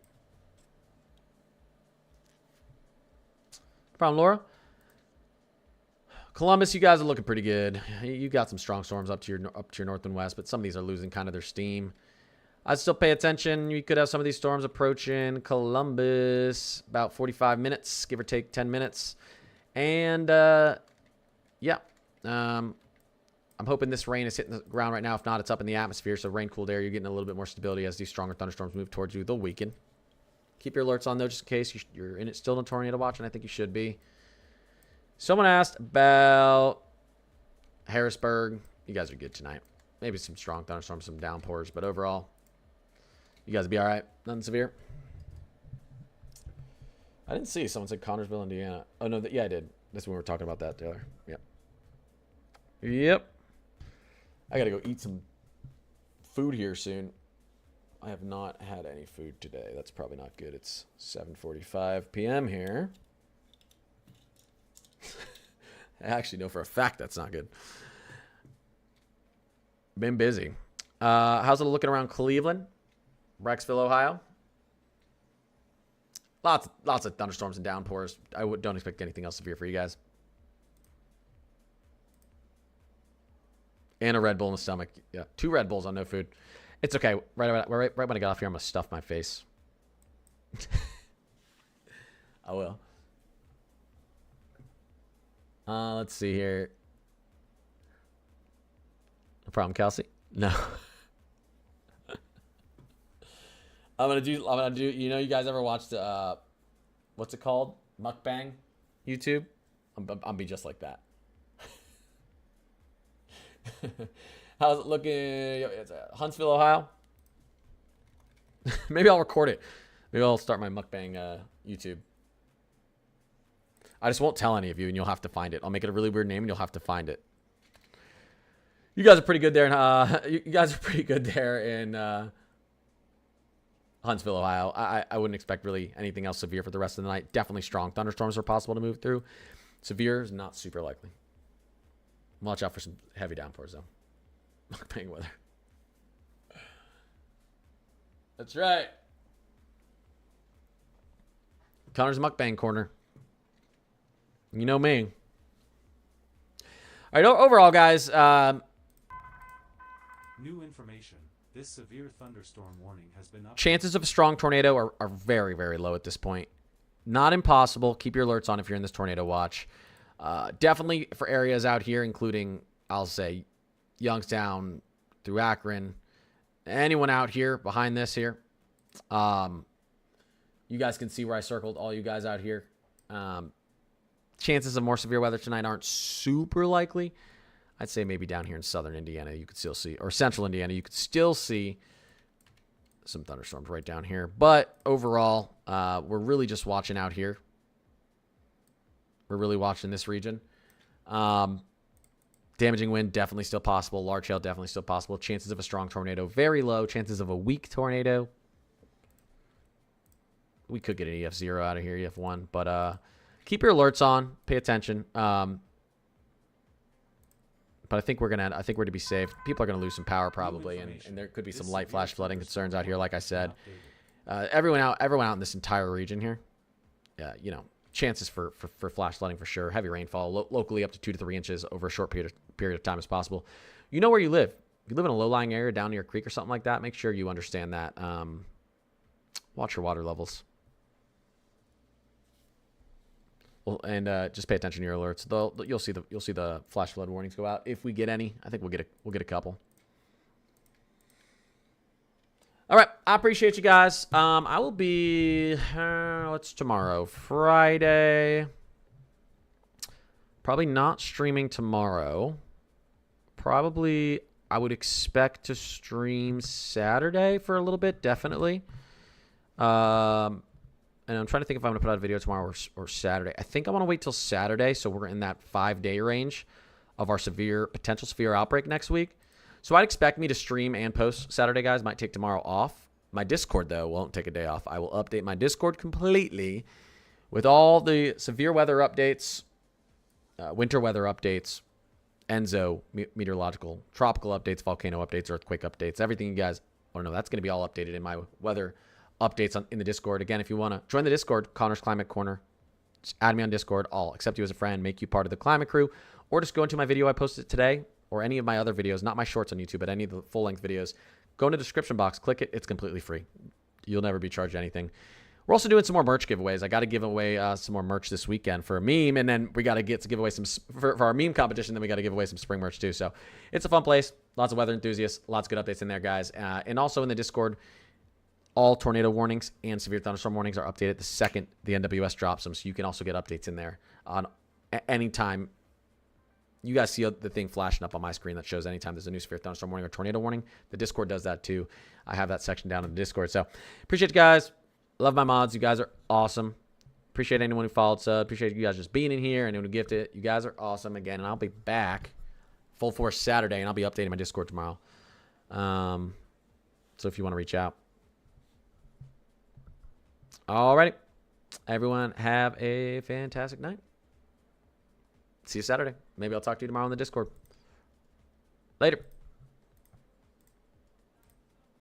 No problem, Laura. Columbus, you guys are looking pretty good. You got some strong storms up to your north and west, but some of these are losing kind of their steam. I'd still pay attention. You could have some of these storms approaching Columbus about 45 minutes, give or take 10 minutes. And, yeah. I'm hoping this rain is hitting the ground right now. If not, it's up in the atmosphere. So rain-cooled air, you're getting a little bit more stability as these stronger thunderstorms move towards you. They'll weaken. Keep your alerts on, though, just in case you're in it still in a tornado watch, and I think you should be. Someone asked about Harrisburg. You guys are good tonight. Maybe some strong thunderstorms, some downpours, but overall, you guys will be all right. Nothing severe. I didn't see. Someone said Connorsville, Indiana. Oh, no. Yeah, I did. That's when we were talking about that, Taylor. Yep. Yep. I got to go eat some food here soon. I have not had any food today. That's probably not good. It's 7:45 p.m. here. I actually know for a fact that's not good. Been busy. How's it looking around Cleveland? Brecksville, Ohio? Lots of thunderstorms and downpours. Don't expect anything else severe for you guys. And a Red Bull in the stomach. Yeah, 2 Red Bulls on no food. It's okay. Right when I get off here, I'm going to stuff my face. I will. Let's see here. No problem, Kelsey? No. I'm gonna do, you know, you guys ever watched, what's it called? Mukbang? YouTube? I'll be just like that. How's it looking? It's Huntsville, Ohio. Maybe I'll record it. Maybe I'll start my mukbang YouTube. I just won't tell any of you, and you'll have to find it. I'll make it a really weird name, and you'll have to find it. You guys are pretty good there. You guys are pretty good there in Huntsville, Ohio. I wouldn't expect really anything else severe for the rest of the night. Definitely strong thunderstorms are possible to move through. Severe is not super likely. Watch out for some heavy downpours, though. Mukbang weather. That's right. Connor's Mukbang Corner. You know me. All right, overall, guys. New information. This severe thunderstorm warning has been updated. Chances of a strong tornado are very, very low at this point. Not impossible. Keep your alerts on if you're in this tornado watch. Definitely for areas out here, including, I'll say, Youngstown through Akron. Anyone out here behind this here. You guys can see where I circled all you guys out here. Chances of more severe weather tonight aren't super likely. I'd say maybe down here in southern Indiana, you could still see, or central Indiana, you could still see some thunderstorms right down here. But overall, we're really just watching out here. We're really watching this region. Damaging wind, definitely still possible. Large hail, definitely still possible. Chances of a strong tornado, very low. Chances of a weak tornado. We could get an EF0 out of here, EF1. But keep your alerts on. Pay attention. But I think we're to be safe. People are gonna lose some power probably, and there could be some light flash flooding concerns out here. Like I said, everyone out in this entire region here, you know, chances for flash flooding for sure. Heavy rainfall locally up to 2 to 3 inches over a short period of time as possible. You know where you live. If you live in a low-lying area down near a creek or something like that, make sure you understand that. Watch your water levels. Well, and just pay attention to your alerts. You'll see the flash flood warnings go out if we get any. I think we'll get a couple. All right, I appreciate you guys. I will be what's tomorrow? Friday. Probably not streaming tomorrow. Probably I would expect to stream Saturday for a little bit, definitely. And I'm trying to think if I'm going to put out a video tomorrow or Saturday. I think I want to wait till Saturday, so we're in that 5-day range of our potential severe outbreak next week. So I'd expect me to stream and post Saturday, guys. Might take tomorrow off. My Discord, though, won't take a day off. I will update my Discord completely with all the severe weather updates, winter weather updates, ENSO, meteorological, tropical updates, volcano updates, earthquake updates, everything you guys want to know. That's going to be all updated in my weather updates in the Discord. Again, if you want to join the Discord, Connor's Climate Corner, just add me on Discord. I'll accept you as a friend, make you part of the climate crew, or just go into my video I posted today or any of my other videos, not my shorts on YouTube, but any of the full-length videos. Go in the description box, click it. It's completely free. You'll never be charged anything. We're also doing some more merch giveaways. I got to give away some more merch this weekend for a meme, and then we got to give away some for our meme competition. Then we got to give away some spring merch too. So it's a fun place. Lots of weather enthusiasts. Lots of good updates in there, guys. And also in the Discord, all tornado warnings and severe thunderstorm warnings are updated the second the NWS drops them. So you can also get updates in there on any time. You guys see the thing flashing up on my screen that shows anytime there's a new severe thunderstorm warning or tornado warning. The Discord does that too. I have that section down in the Discord. So appreciate you guys. Love my mods. You guys are awesome. Appreciate anyone who followed sub. Appreciate you guys just being in here. Anyone who gifted. You guys are awesome again. And I'll be back full force Saturday, and I'll be updating my Discord tomorrow. So if you want to reach out. Alrighty. Everyone have a fantastic night. See you Saturday. Maybe I'll talk to you tomorrow on the Discord. Later.